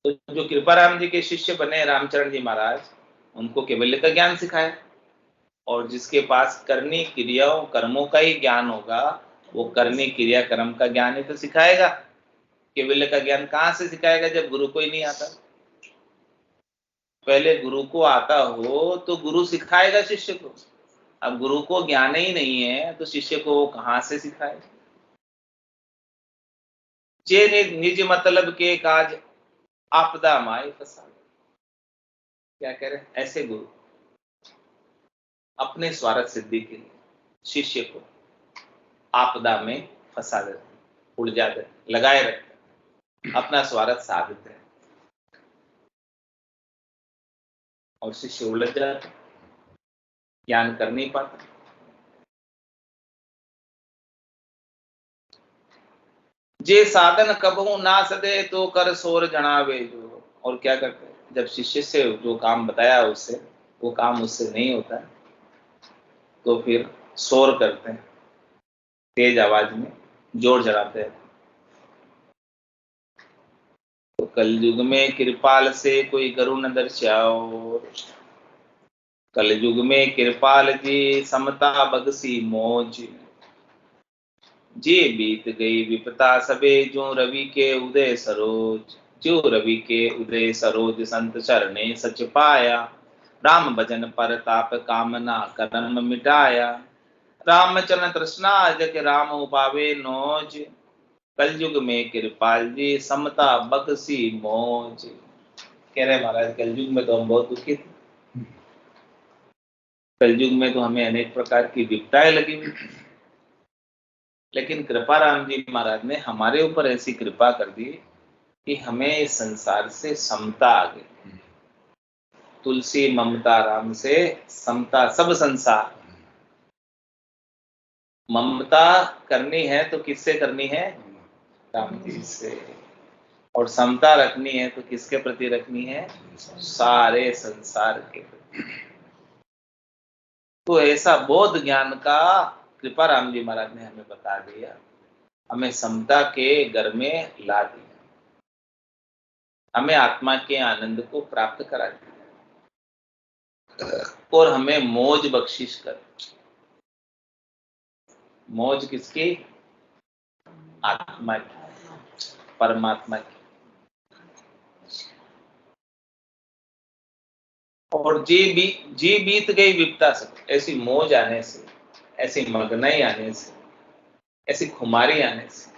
[SPEAKER 1] तो जो कृपाराम जी के शिष्य बने रामचरण जी महाराज, उनको केवल्य का ज्ञान सिखाया। और जिसके पास करनी क्रियाओं कर्मों का ही ज्ञान होगा, वो करनी क्रिया कर्म का ज्ञान ही तो सिखाएगा। केवल्य का ज्ञान कहाँ से सिखाएगा जब गुरु को ही नहीं आता? पहले गुरु को आता हो तो गुरु सिखाएगा शिष्य को। अब गुरु को ज्ञान ही नहीं है तो शिष्य को वो कहाँ से सिखाएगा? जे निज मतलब के काज, आपदा माई फसा। क्या कह रहे? ऐसे गुरु अपने स्वार्थ सिद्धि के लिए शिष्य को आपदा में फंसा देते, उलझा देते, लगाए रखते, अपना स्वार्थ साधते हैं, और शिष्य उलझ जाता, ज्ञान कर नहीं पाता। जे साधन कबहू ना सदे तो कर सोर जनावे जो। और क्या करते हैं, जब शिष्य से जो काम बताया उससे वो काम उससे नहीं होता तो फिर शोर करते हैं, तेज आवाज में जोर जलाते हैं। तो कलयुग में कृपाल से कोई गरु न दर्शाओ, कलयुग में कृपाल जी समता बगसी मौज। जे बीत गई विपता सबे जो रवि के उदय सरोज, जो रवि के उदय सरोज संत चरणे सच पाया। राम भजन पर ताप कामना कर्म मिटाया, रामचरण तृष्णा जग राम उपावे नोज। कलयुग में कृपाल जी समता बगसी मौज। कह रहे महाराज कलयुग में तो हम बहुत दुखी थे, कलयुग में तो हमें अनेक प्रकार की विपदाएं लगी हुई, लेकिन कृपाराम जी महाराज ने हमारे ऊपर ऐसी कृपा कर दी कि हमें इस संसार से समता आ गई। तुलसी ममता राम से समता सब संसार। ममता करनी है तो किससे करनी है, राम जी से। और समता रखनी है तो किसके प्रति रखनी है, सारे संसार के प्रति। तो ऐसा बोध ज्ञान का कृपा राम जी महाराज ने हमें बता दिया, हमें समता के घर में ला दिया, हमें आत्मा के आनंद को प्राप्त करा दिया और हमें मौज बख्शिश कर। मौज किसकी, आत्मा की, परमात्मा की। और जी बीत गई विपता से, ऐसी मौज आने से, ऐसी मगनाई आने से, ऐसी खुमारी आने से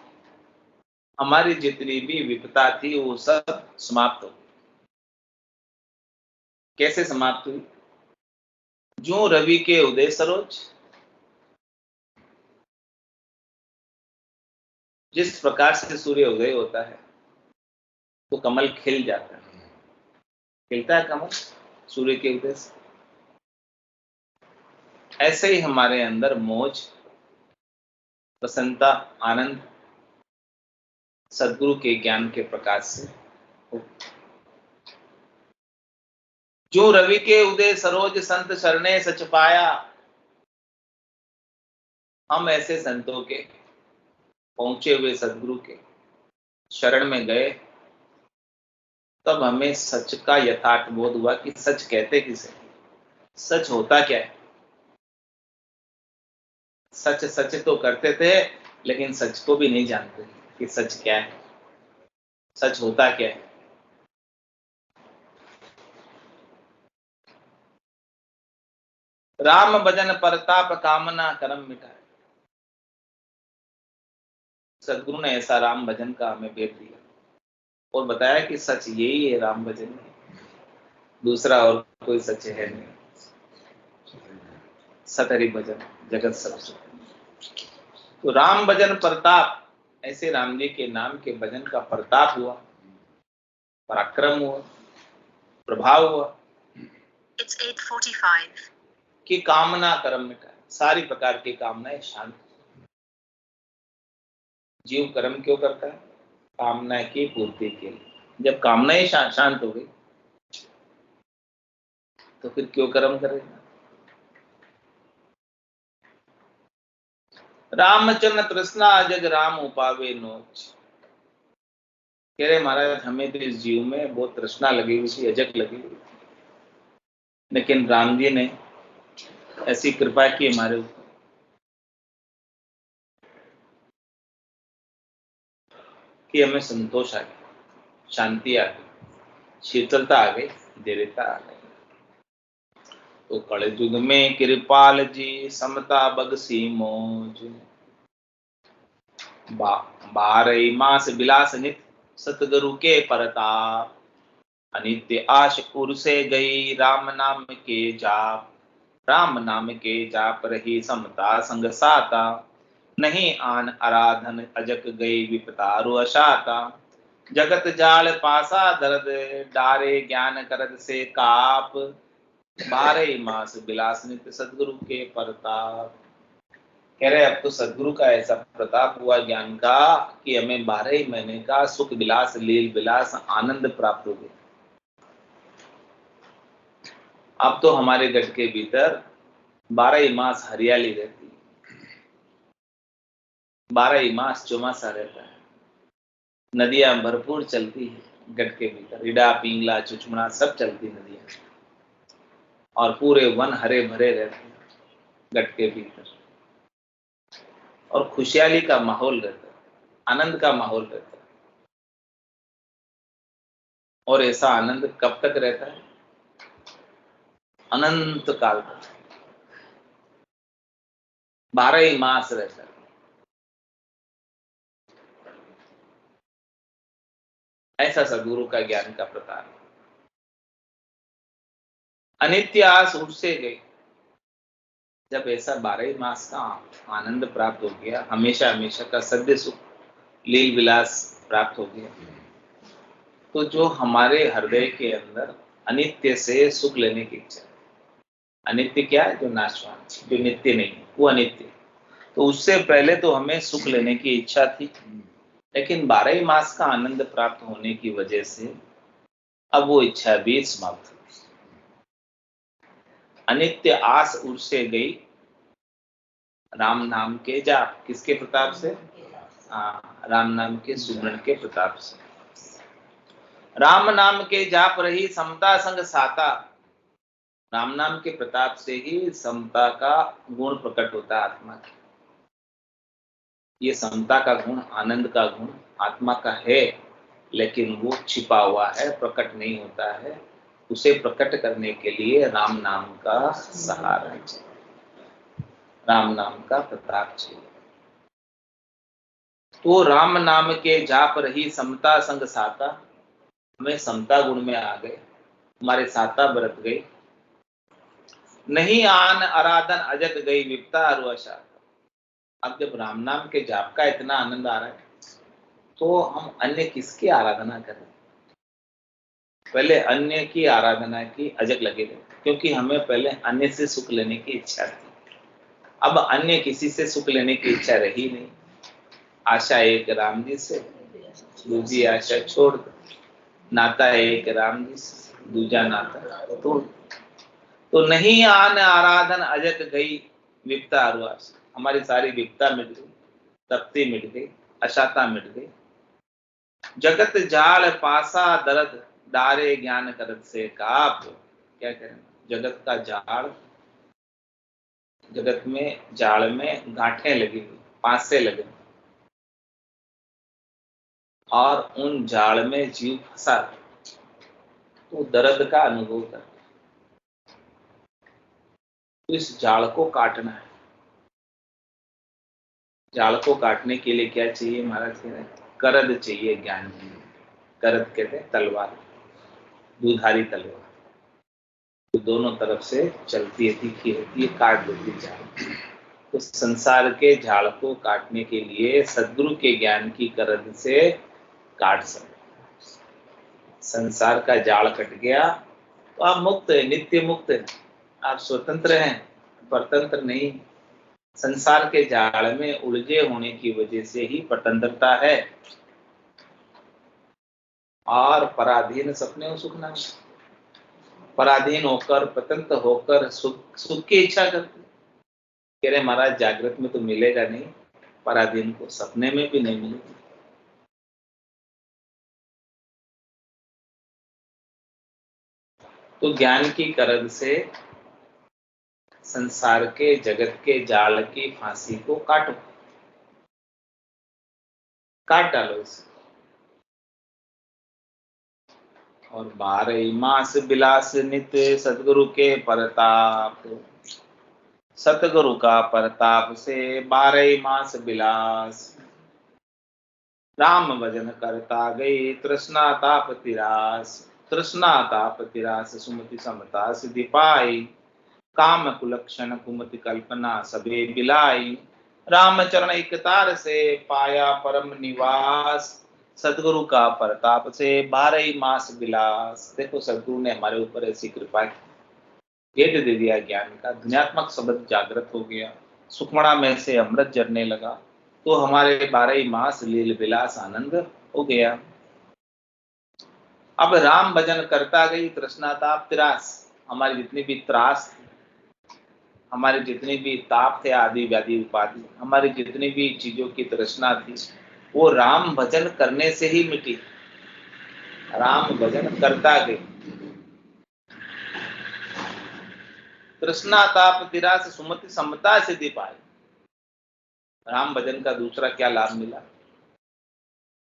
[SPEAKER 1] हमारी जितनी भी विपता थी वो सब समाप्त हो गई। कैसे समाप्त हुई, जो रवि के उदय सरोज, जिस प्रकार से सूर्य उदय होता है तो कमल खिल जाता है, खिलता है कमल सूर्य के उदय से, ऐसे ही हमारे अंदर मौज, प्रसन्नता, आनंद सद्गुरु के ज्ञान के प्रकाश से हो। जो रवि के उदय सरोज संत शरणे सच पाया, हम ऐसे संतों के पहुंचे हुए सद्गुरु के शरण में गए, तब हमें सच का यथार्थ बोध हुआ कि सच कहते किसे, सच होता क्या है। सच सच तो करते थे लेकिन सच को भी नहीं जानते कि सच क्या है, सच होता क्या है। राम भजन परताप कामना कर्म मिटाए। सदगुरु ने ऐसा राम भजन का हमें भेद दिया और बताया कि सच यही है राम भजन में, दूसरा और कोई सच है नहीं। सतहरि भजन जगत सब सुख। तो राम भजन परताप, ऐसे राम जी के नाम के भजन का प्रताप हुआ, पराक्रम हुआ, प्रभाव हुआ। It's 8:45 कि कामना कर्म मिटाए, सारी प्रकार की कामनाएं शांत। जीव कर्म क्यों करता है, कामना की पूर्ति के लिए। जब कामनाएं शांत हो गई तो फिर क्यों कर्म करेगा। रामचंद्र तृष्णा जग राम उपावे नोच। कह रहे महाराज हमें तो इस जीव में बहुत तृष्णा लगी हुई थी, अजक लगी हुई, लेकिन राम जी ने ऐसी कृपा की हमारे ऊपर कि हमें संतोष आ गया, शांति आ गई, शीतलता आ गई, दृढ़ता आ गई। तो कलयुग में कृपाल जी समता बगसी मौज। 12 मास विलास नित सतगुरु के परताप, अनित्य आश उर से गई राम नाम के जाप। राम नाम के जाप रही समता संग साता, नहीं आन आराधन अजक गई विपतारु अशाता। जगत जाल पासा दर्द डारे ज्ञान करद से काप, 12 मास विलास नित्य सदगुरु के परताप। कह रहे अब तो सदगुरु का ऐसा प्रताप हुआ ज्ञान का कि हमें 12 ही महीने का सुख विलास, लील विलास, आनंद प्राप्त हो गया। अब तो हमारे गढ़ के भीतर 12 ही मास हरियाली रहती है, 12 ही मास चौमासा रहता है, नदियां भरपूर चलती है गढ़ के भीतर, इडा पिंगला चुचमुड़ा सब चलती नदियां, और पूरे वन हरे भरे रहते हैं गढ़ के भीतर, और खुशहाली का माहौल रहता है, आनंद का माहौल रहता है। और ऐसा आनंद कब तक रहता है? अनंत काल तक, 12 ही मास रहता है। ऐसा सदगुरु का ज्ञान का प्रकार है। अनित्य आस उठ से गई, जब ऐसा 12 ही मास का आनंद प्राप्त हो गया, हमेशा हमेशा का सद्य सुख, लील विलास प्राप्त हो गया, तो जो हमारे हृदय के अंदर अनित्य से सुख लेने की इच्छा, अनित्य क्या है? जो नाशवान, जो नित्य नहीं, वो अनित्य। तो उससे पहले तो हमें सुख लेने की इच्छा थी, लेकिन 12 ही मास का आनंद प्राप्त होने की वजह से अब वो इच्छा भी समाप्त हुई। अनित्य आस उड़ से गई, राम नाम के जाप, किसके प्रताप से? राम नाम के सुमरण के प्रताप से। राम नाम के जाप रही समता संग साता, राम नाम के प्रताप से ही समता का गुण प्रकट होता है आत्मा का। ये समता का गुण, आनंद का गुण आत्मा का है, लेकिन वो छिपा हुआ है, प्रकट नहीं होता है। उसे प्रकट करने के लिए राम नाम का सहारा चाहिए, राम नाम का प्रताप चाहिए। तो राम नाम के जाप रही समता संग साता, हमें समता गुण में आ गए, हमारे साता बरत गई। नहीं आन आराधन अजग गई विपता अरुआशा। अब जब राम नाम के जाप का इतना आनंद आ रहा है, तो हम अन्य किसकी आराधना करें? पहले अन्य की आराधना की अजग लगे रहे, क्योंकि हमें पहले अन्य से सुख लेने की इच्छा थी। अब अन्य किसी से सुख लेने की इच्छा रही नहीं, आशा एक राम जी से, दूसरी आशा छोड़ दो, नाता एक राम जी से, दूजा नाता तोड़। तो नहीं आन आराधन अजग गई विपता अरुआशा, हमारी सारी विपता मिट गई, तप्ती मिट गई, अशाता मिट गई। जगत जाल पासा दर्द डारे ज्ञान करत से काप। क्या करें? जगत का जाल, जगत में जाल में गांठें लगी हुई, पासे लगे, और उन जाल में जीव फंसा, तो दर्द का अनुभव कर, तो इस जाल को काटना है। जाल को काटने के लिए क्या चाहिए? महाराज कह रहे हैं करद चाहिए, ज्ञान चाहिए। करद कहते हैं तलवार, दुधारी तलवार, तो दोनों तरफ से चलती है, तीखी होती है, काट देती जाल। तो संसार के झाड़ को काटने के लिए सद्गुरु के ज्ञान की करद से काट सकते। संसार का जाल कट गया तो आप मुक्त है, नित्य मुक्त है, आप स्वतंत्र हैं, परतंत्र नहीं। संसार के जाल में उलझे होने की वजह से ही परतंत्रता है, और पराधीन सपने सुख ना, पराधीन होकर, स्वतंत्र होकर सुख की इच्छा करते। कह रहे महाराज जागृत में तो मिलेगा नहीं, पराधीन को सपने में भी नहीं मिलेगा। तो ज्ञान की करद से संसार के, जगत के जाल की फांसी को काटो, काट डालो इसे। और 12 मास बिलास नित्य सतगुरु के परताप, सतगुरु का परताप से 12 मास बिलास। राम भजन करता गई तृष्णा ताप तिरास, तृष्णा ताप तिरास सुमति समता सिद्धि पाई। काम कुलक्षण कुमति कल्पना सबे बिलाई, रामचरण एक तार से पाया परम निवास। सदगुरु का प्रताप से 12 मास बिलास। देखो सदगुरु ने हमारे ऊपर ऐसी कृपा की, भेद दे दिया ज्ञान का, ध्यात्मक शब्द जागृत हो गया, सुखमणा में से अमृत झरने लगा, तो हमारे 12 मास लील विलास आनंद हो गया। अब राम भजन करता गई तृष्णा ताप त्रास, हमारी जितनी भी त्रास थी, हमारे जितने भी ताप थे, आदि व्याधि उपाधि, हमारी जितनी भी चीजों की तृष्णा थी, वो राम भजन करने से ही मिटी। राम भजन करता गई, तृष्णा ताप तिरास सुमति समता सिद्धि पाई। राम भजन का दूसरा क्या लाभ मिला?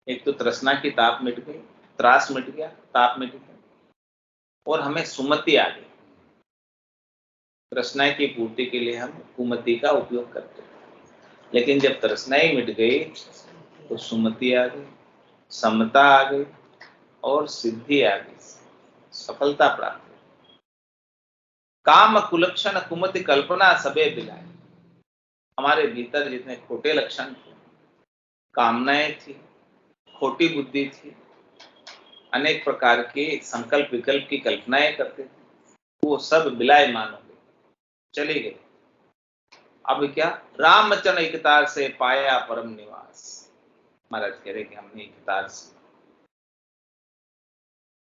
[SPEAKER 1] एक तो तृष्णा की ताप मिट गई, त्रास मिट गया, ताप मिट गया, और हमें सुमति आ गई। तृष्णा की पूर्ति के लिए हम कुमति का उपयोग करते हैं, लेकिन जब तृष्णा ही मिट गई तो सुमति आ गई, समता आ गई और सिद्धि आ गई, सफलता प्राप्त हुई। काम कुलक्षण कुमति कल्पना सबे बिलाए। हमारे भीतर जितने खोटे लक्षण थे, कामनाएं थी, खोटी बुद्धि थी, अनेक प्रकार के संकल्प विकल्प की कल्पनाएं करते थे, वो सब बिलायमान हो गए, चले गए। अब क्या? रामचरण एकतार से पाया परम निवास। महाराज कह रहे कि हमने एकतार से,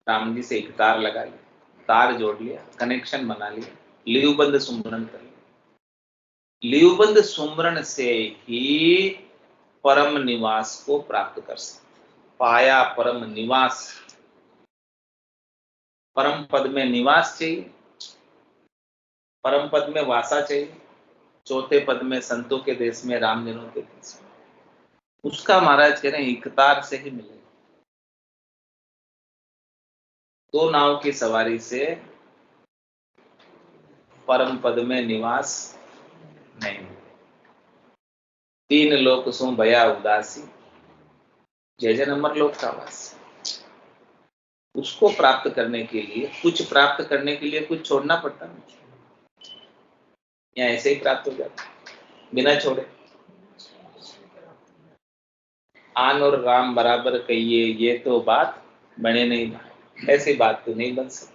[SPEAKER 1] राम जी से एकतार लगा लिया, तार जोड़ लिया, कनेक्शन बना लिया, लियुबंध सुमरण कर लिया। लियुबंध सुमरण से ही परम निवास को प्राप्त कर सकते। पाया परम निवास, परम पद में निवास चाहिए, परम पद में वासा चाहिए, चौथे पद में संतों के देश में, रामजनों के देश में, उसका महाराज कह रहे हैं एकतार से ही मिलेगा। दो नाव की सवारी से परम पद में निवास नहीं। तीन लोक सो भया उदासी, जय जन अमर लोक का वास। उसको प्राप्त करने के लिए, कुछ प्राप्त करने के लिए कुछ छोड़ना पड़ता है, या ऐसे ही प्राप्त हो जाता बिना छोड़े? आन और राम बराबर कहिए, ये तो बात बने नहीं भाई, ऐसी बात तो नहीं बन सकती।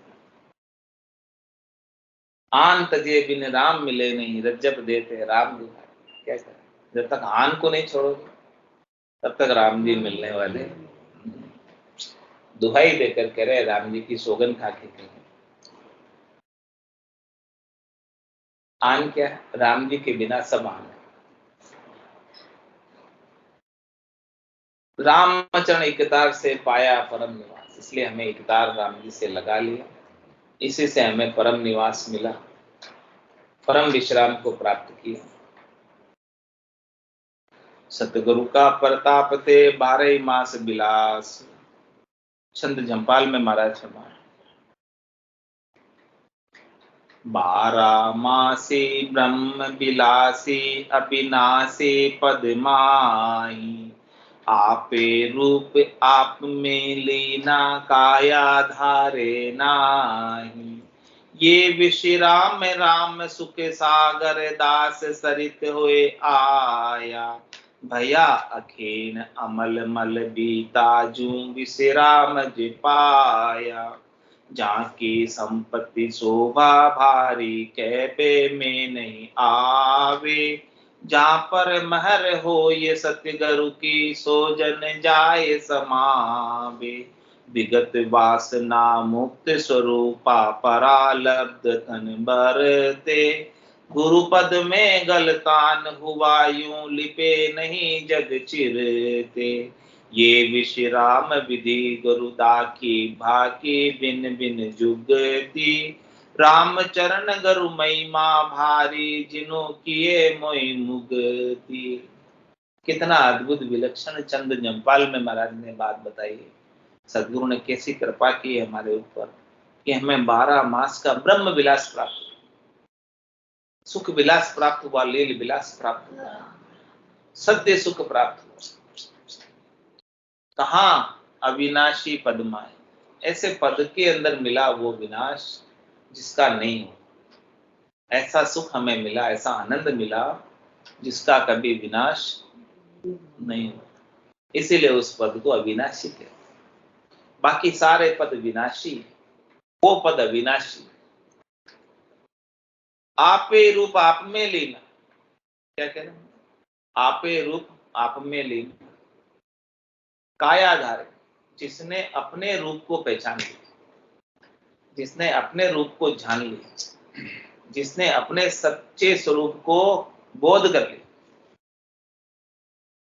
[SPEAKER 1] आन तजे बिन राम मिले नहीं, रज्जब देते राम दुहाई। क्या करें, जब तक आन को नहीं छोड़ोगे तब तक राम जी मिलने वाले। दुहाई देकर कह रहे राम जी की सौगन खा के कहें। आन क्या है? राम जी के बिना सब आन है। रामचरण एकतार से पाया परम निवास, इसलिए हमें एकतार राम जी से लगा लिया, इसी से हमें परम निवास मिला, परम विश्राम को प्राप्त किया। सतगुरु का प्रताप थे 12 मास बिलास। छंद जंपाल में महाराज क्षमा, 12 मासी ब्रह्म बिलासी, अविनाशी पद माही। आपे रूप आप में लीना, काया धारे नाही। ये विश्राम राम सुख सागर, दास सरित हुए आया। भया अखेन अमल मल बीता, जू विश्राम जी पाया। जाकी संपत्ति शोभा भारी, कहबे में नहीं आवे। जहाँ पर महर हो ये सतगुरु की, सो जन जाए समावे। विगत वासना मुक्त स्वरूपा, परालब्ध धन भरते। गुरु पद में गलतान हुआ, यूं लिपे नहीं जग चिरते। ये विश्राम विधि गुरुदा की, भाकी बिन बिन जुगती। रामचरण गुरु महिमा भारी, जिनो किए मोई मुगती। कितना अद्भुत विलक्षण चंद जंपाल में महाराज ने बात बताई है। सदगुरु ने कैसी कृपा की है हमारे ऊपर कि हमें 12 मास का ब्रह्म विलास प्राप्त हुआ, सुख विलास प्राप्त हुआ, लील विलास प्राप्त हुआ, सत्य सुख प्राप्त हुआ। कहां? अविनाशी पद माए, ऐसे पद के अंदर मिला वो विनाश जिसका नहीं हो। ऐसा सुख हमें मिला, ऐसा आनंद मिला जिसका कभी विनाश नहीं हो, इसीलिए उस पद को अविनाशी कहते। बाकी सारे पद विनाशी, वो पद अविनाशी। आपे रूप आप में लीना, क्या कह रहे हैं? आपे रूप आप में लीन, कायाधारे, जिसने अपने रूप को पहचान लिया, जिसने अपने रूप को जान लिया, जिसने अपने सच्चे स्वरूप को बोध कर लिया,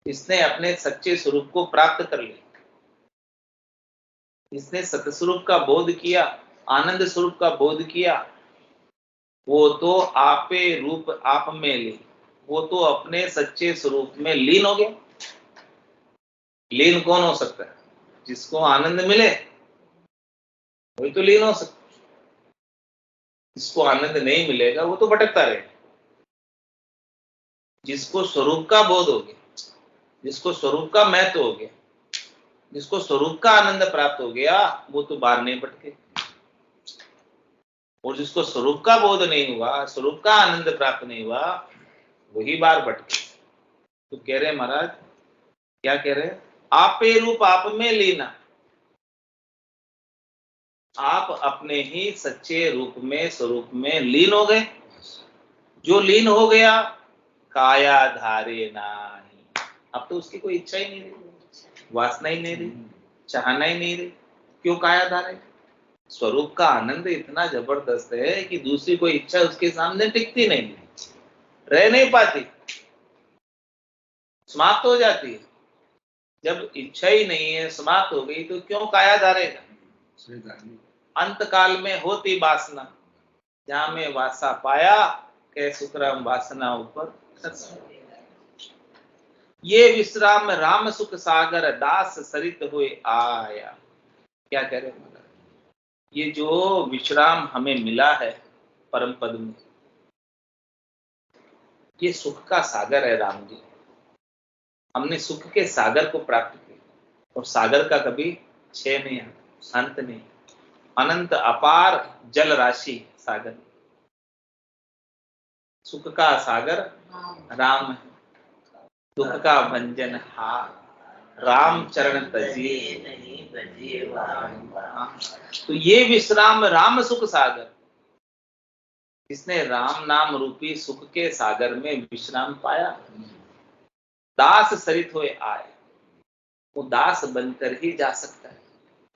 [SPEAKER 1] जिसने अपने सच्चे स्वरूप को प्राप्त कर लिया, जिसने सतस्वरूप का बोध किया, आनंद स्वरूप का बोध किया, वो तो आपे रूप आप में लीन, वो तो अपने सच्चे स्वरूप में लीन हो गया। लीन कौन हो सकता है? जिसको आनंद मिले वही तो लीन हो सकता है। जिसको आनंद नहीं मिलेगा वो तो भटकता रहेगा। जिसको स्वरूप का बोध हो गया, जिसको स्वरूप का महत्व हो गया, जिसको स्वरूप का आनंद प्राप्त हो गया, वो तो बाहर नहीं भटके। और जिसको स्वरूप का बोध नहीं हुआ, स्वरूप का आनंद प्राप्त नहीं हुआ, वही बाहर भटके। तो कह रहे महाराज, क्या कह रहे? आपे रूप आप में लीना, आप अपने ही सच्चे रूप में, स्वरूप में लीन हो गए। जो लीन हो गया, काया धारे नाही, अब तो उसकी कोई इच्छा ही नहीं रही, वासना ही नहीं रही, चाहना ही नहीं रही। क्यों काया धारे? स्वरूप का आनंद इतना जबरदस्त है कि दूसरी कोई इच्छा उसके सामने टिकती नहीं, रह नहीं पाती, समाप्त हो जाती है। जब इच्छा ही नहीं है, समाप्त हो गई, तो क्यों काया धारेगा? अंत काल में होती वासना, जहां में वासा पाया, कै सुखराम वासना ऊपर। ये विश्राम राम सुख सागर, दास सरित हुए आया। क्या कह रहे हैं? ये जो विश्राम हमें मिला है परम पद में, ये सुख का सागर है राम जी। हमने सुख के सागर को प्राप्त किया, और सागर का कभी क्षय नहीं है, अंत नहीं, अनंत अपार जल राशि सागर। सुख का सागर राम है, दुख का भंजन हार, राम चरण तजिए। तो ये विश्राम राम सुख सागर, जिसने राम नाम रूपी सुख के सागर में विश्राम पाया, दास सरित हुए आए। वो दास बनकर ही जा सकता है,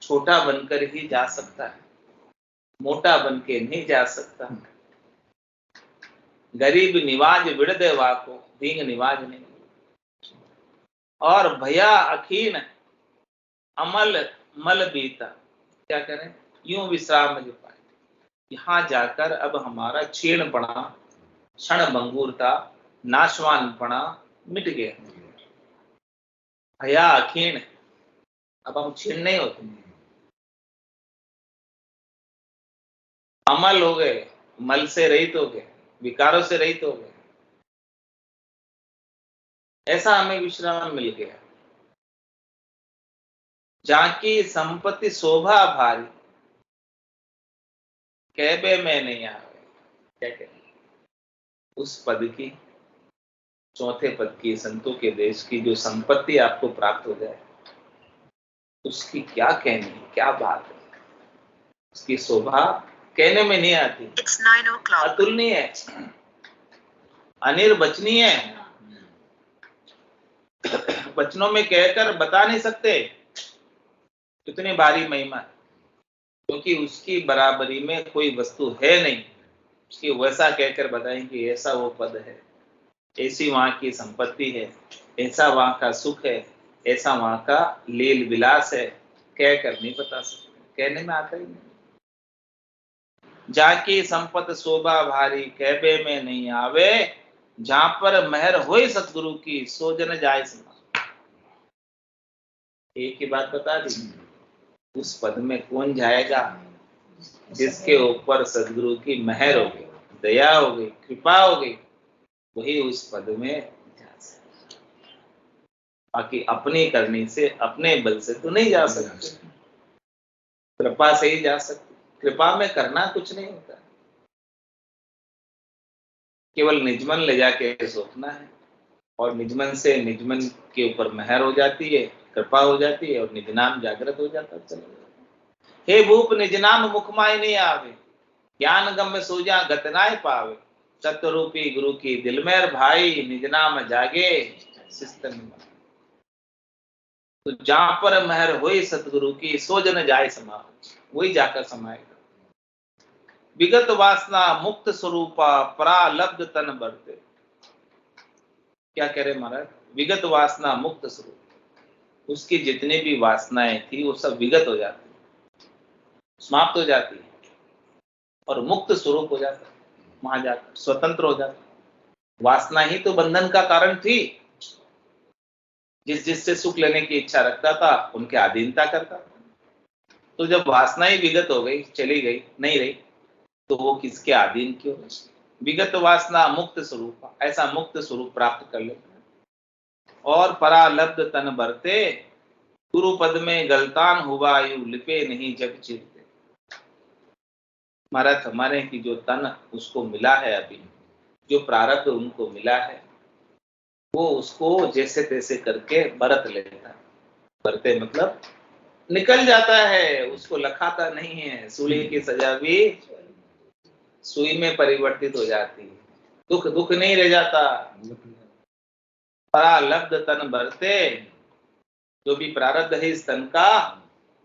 [SPEAKER 1] छोटा बनकर ही जा सकता है, मोटा बन के नहीं जा सकता। गरीब निवाज विड़ देवा को, दींग निवाज नहीं। और भया अखीन अमल मल बीता, क्या करें? यूं विश्राम जो पाए, यहां जाकर अब हमारा क्षीणपणा, क्षण भंगुरता, नाशवानपणा मिट गया। भया अखीन, अब हम क्षीण नहीं होते, अमल हो गए, मल से रहित हो गए, विकारों से रहित हो गए। ऐसा हमें विश्राम मिल गया। जाकी संपत्ति शोभा भारी, कहबे में नहीं आवे। क्या कहते? उस पद की, चौथे पद की, संतों के देश की जो संपत्ति आपको प्राप्त हो जाए, उसकी क्या कहनी, क्या बात है। उसकी शोभा कहने में नहीं आती, अतुलनीय है, अनिर्वचनीय है, वचनों में कहकर बता नहीं सकते कितनी भारी महिमा है। क्योंकि उसकी बराबरी में कोई वस्तु है नहीं, उसकी वैसा कहकर बताएं कि ऐसा वो पद है, ऐसी वहां की संपत्ति है, ऐसा वहां का सुख है, ऐसा वहां का लील विलास है, कहकर नहीं बता सकते, कहने में आता ही नहीं। जाकी संपत शोभा भारी, कहबे में नहीं आवे, जहां पर मेहर होई सतगुरु की, सो जन जाए समा। एक ही बात बता दी, उस पद में कौन जाएगा? जिसके ऊपर सदगुरु की मेहर हो गई, दया हो गई, कृपा हो गई, वही उस पद में जा सकता। बाकी अपनी करनी से, अपने बल से तो नहीं जा सकते, कृपा से ही जा सकते। कृपा में करना कुछ नहीं होता, केवल निजमन ले जाके सोचना है, और निजमन से निजमन के ऊपर मेहर हो जाती है, कृपा हो जाती है, और निजनाम जागृत हो जाता है। चलो, हे भूप निजनाम मुखमाय नहीं आवे, ज्ञान गम में सोजा गतनाय पावे, सतरूपी गुरु की दिल में भाई, निज नाम जागे सिस्तन में। तो जहां पर महर हुई सतगुरु की, सो जन जाए समा, वही जाकर समाएगा। विगत वासना मुक्त स्वरूपा, परालब्ध तन बढ़ते। क्या कह रहे महाराज? विगत वासना मुक्त स्वरूप, उसकी जितनी भी वासनाएं थी वो सब विगत हो जाती, समाप्त हो जाती है और मुक्त स्वरूप हो जाता है। वहां जाकर स्वतंत्र हो जाता है। वासना ही तो बंधन का कारण थी। जिससे सुख लेने की इच्छा रखता था उनके अधीनता करता था। तो जब वासना ही विगत हो गई, चली गई, नहीं रही, तो वो किसके अधीन क्यों? विगत वासना मुक्त स्वरूप, ऐसा मुक्त स्वरूप प्राप्त कर लेता है। और परालब्ध तन बरते, गुरु पद में गलतान हुआ, यू लिपे नहीं जग चिरते। महाराज हमारे की जो तन उसको मिला है, अभी जो प्रारब्ध उनको मिला है, वो उसको जैसे तैसे करके बरत लेता है। बरते मतलब निकल जाता है, उसको लखाता नहीं है। सूली की सजा भी सुई में परिवर्तित हो जाती है। दुख दुख नहीं रह जाता। परालब्ध तन बरते, जो भी प्रारब्ध है इस तन का,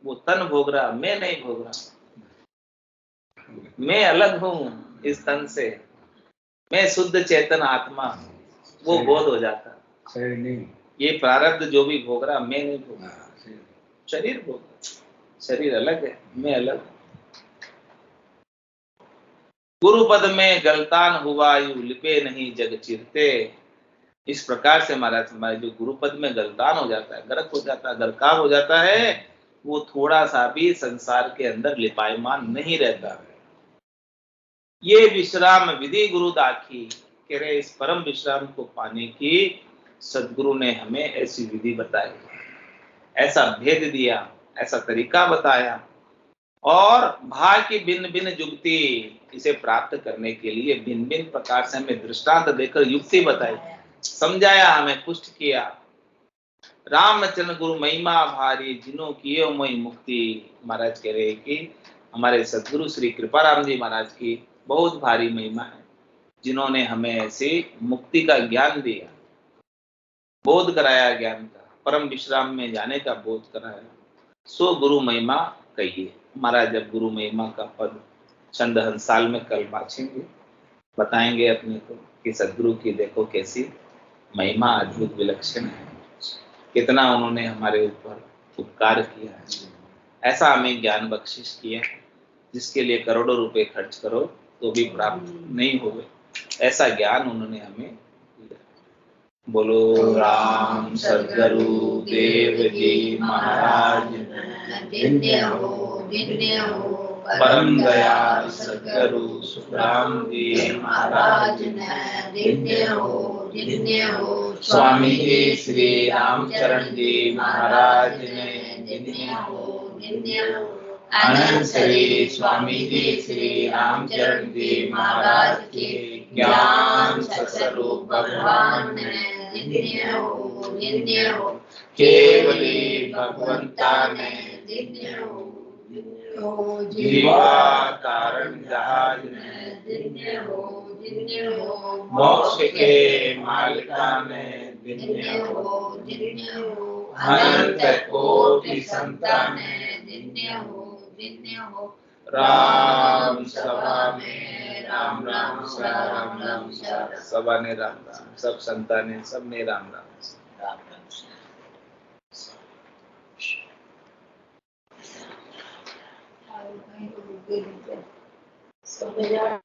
[SPEAKER 1] वो तन भोग रहा, मैं नहीं भोग रहा। मैं अलग हूं इस तन से, मैं शुद्ध चेतन आत्मा, वो बोध हो जाता। ये प्रारब्ध जो भी भोग रहा, मैं नहीं भोग रहा। शरीर भोग रहा, शरीर अलग है, मैं अलग। गुरु पद में गलतान हुआ, यू लिपे नहीं जग चिरते। इस प्रकार से महाराज हमारे जो गुरु पद में गलतान हो जाता है, गर्क हो जाता है, गरकाव हो जाता है, वो थोड़ा सा भी संसार के अंदर लिपायमान नहीं रहता। ये विश्राम विधि गुरु दाखी, कह रहे इस परम विश्राम को पाने की सदगुरु ने हमें ऐसी विधि बताई, ऐसा भेद दिया, ऐसा तरीका बताया। और भाग की भिन्न भिन्न युक्ति, इसे प्राप्त करने के लिए भिन्न भिन्न प्रकार से हमें दृष्टांत देकर युक्ति बताई, समझाया, हमें पुष्ट किया। रामचंद्र गुरु महिमा भारी, जिन्हों किए मोई मुक्ति। महाराज कह रहे कि हमारे सदगुरु श्री कृपाराम जी महाराज की बहुत भारी महिमा है, जिन्होंने हमें ऐसी मुक्ति का ज्ञान दिया, बोध कराया, ज्ञान का, परम विश्राम में जाने का बोध कराया। सो गुरु महिमा कहिए। महाराज जब गुरु महिमा का पद चंद हंसाल में कल बाँचेंगे, बताएंगे अपने को कि सदगुरु की देखो कैसी महिमा अद्भुत विलक्षण है, कितना उन्होंने हमारे ऊपर उपकार किया है, ऐसा हमें ज्ञान बख्शिश किया जिसके लिए करोड़ों रुपए खर्च करो तो भी प्राप्त नहीं होवे, ऐसा ज्ञान उन्होंने हमें दिया। बोलो राम सदगुरु देव जी महाराज,
[SPEAKER 3] दिव्य हो
[SPEAKER 1] परम दयाल सदगुरु सुखराम जी महाराज,
[SPEAKER 3] दिव्य हो
[SPEAKER 1] स्वामी जी श्री रामचरण जी महाराज ने,
[SPEAKER 3] दिव्य हो
[SPEAKER 1] अनंत श्री स्वामी जी श्री रामचरण जी महाराज के ज्ञान स्वरूप भगवान ने,
[SPEAKER 3] दिव्य हो
[SPEAKER 1] केवली भगवंता ने,
[SPEAKER 3] दिव्य हो
[SPEAKER 1] जीवा कारण जहाज ने,
[SPEAKER 3] दिव्य हो
[SPEAKER 1] मोक्ष के मालिका ने,
[SPEAKER 3] दिव्य हो
[SPEAKER 1] अनंत कोटि संतान ने,
[SPEAKER 3] दिव्य हो
[SPEAKER 1] राम सभा में राम राम सभा ने राम राम, सब संतान सब ने राम राम।
[SPEAKER 3] सब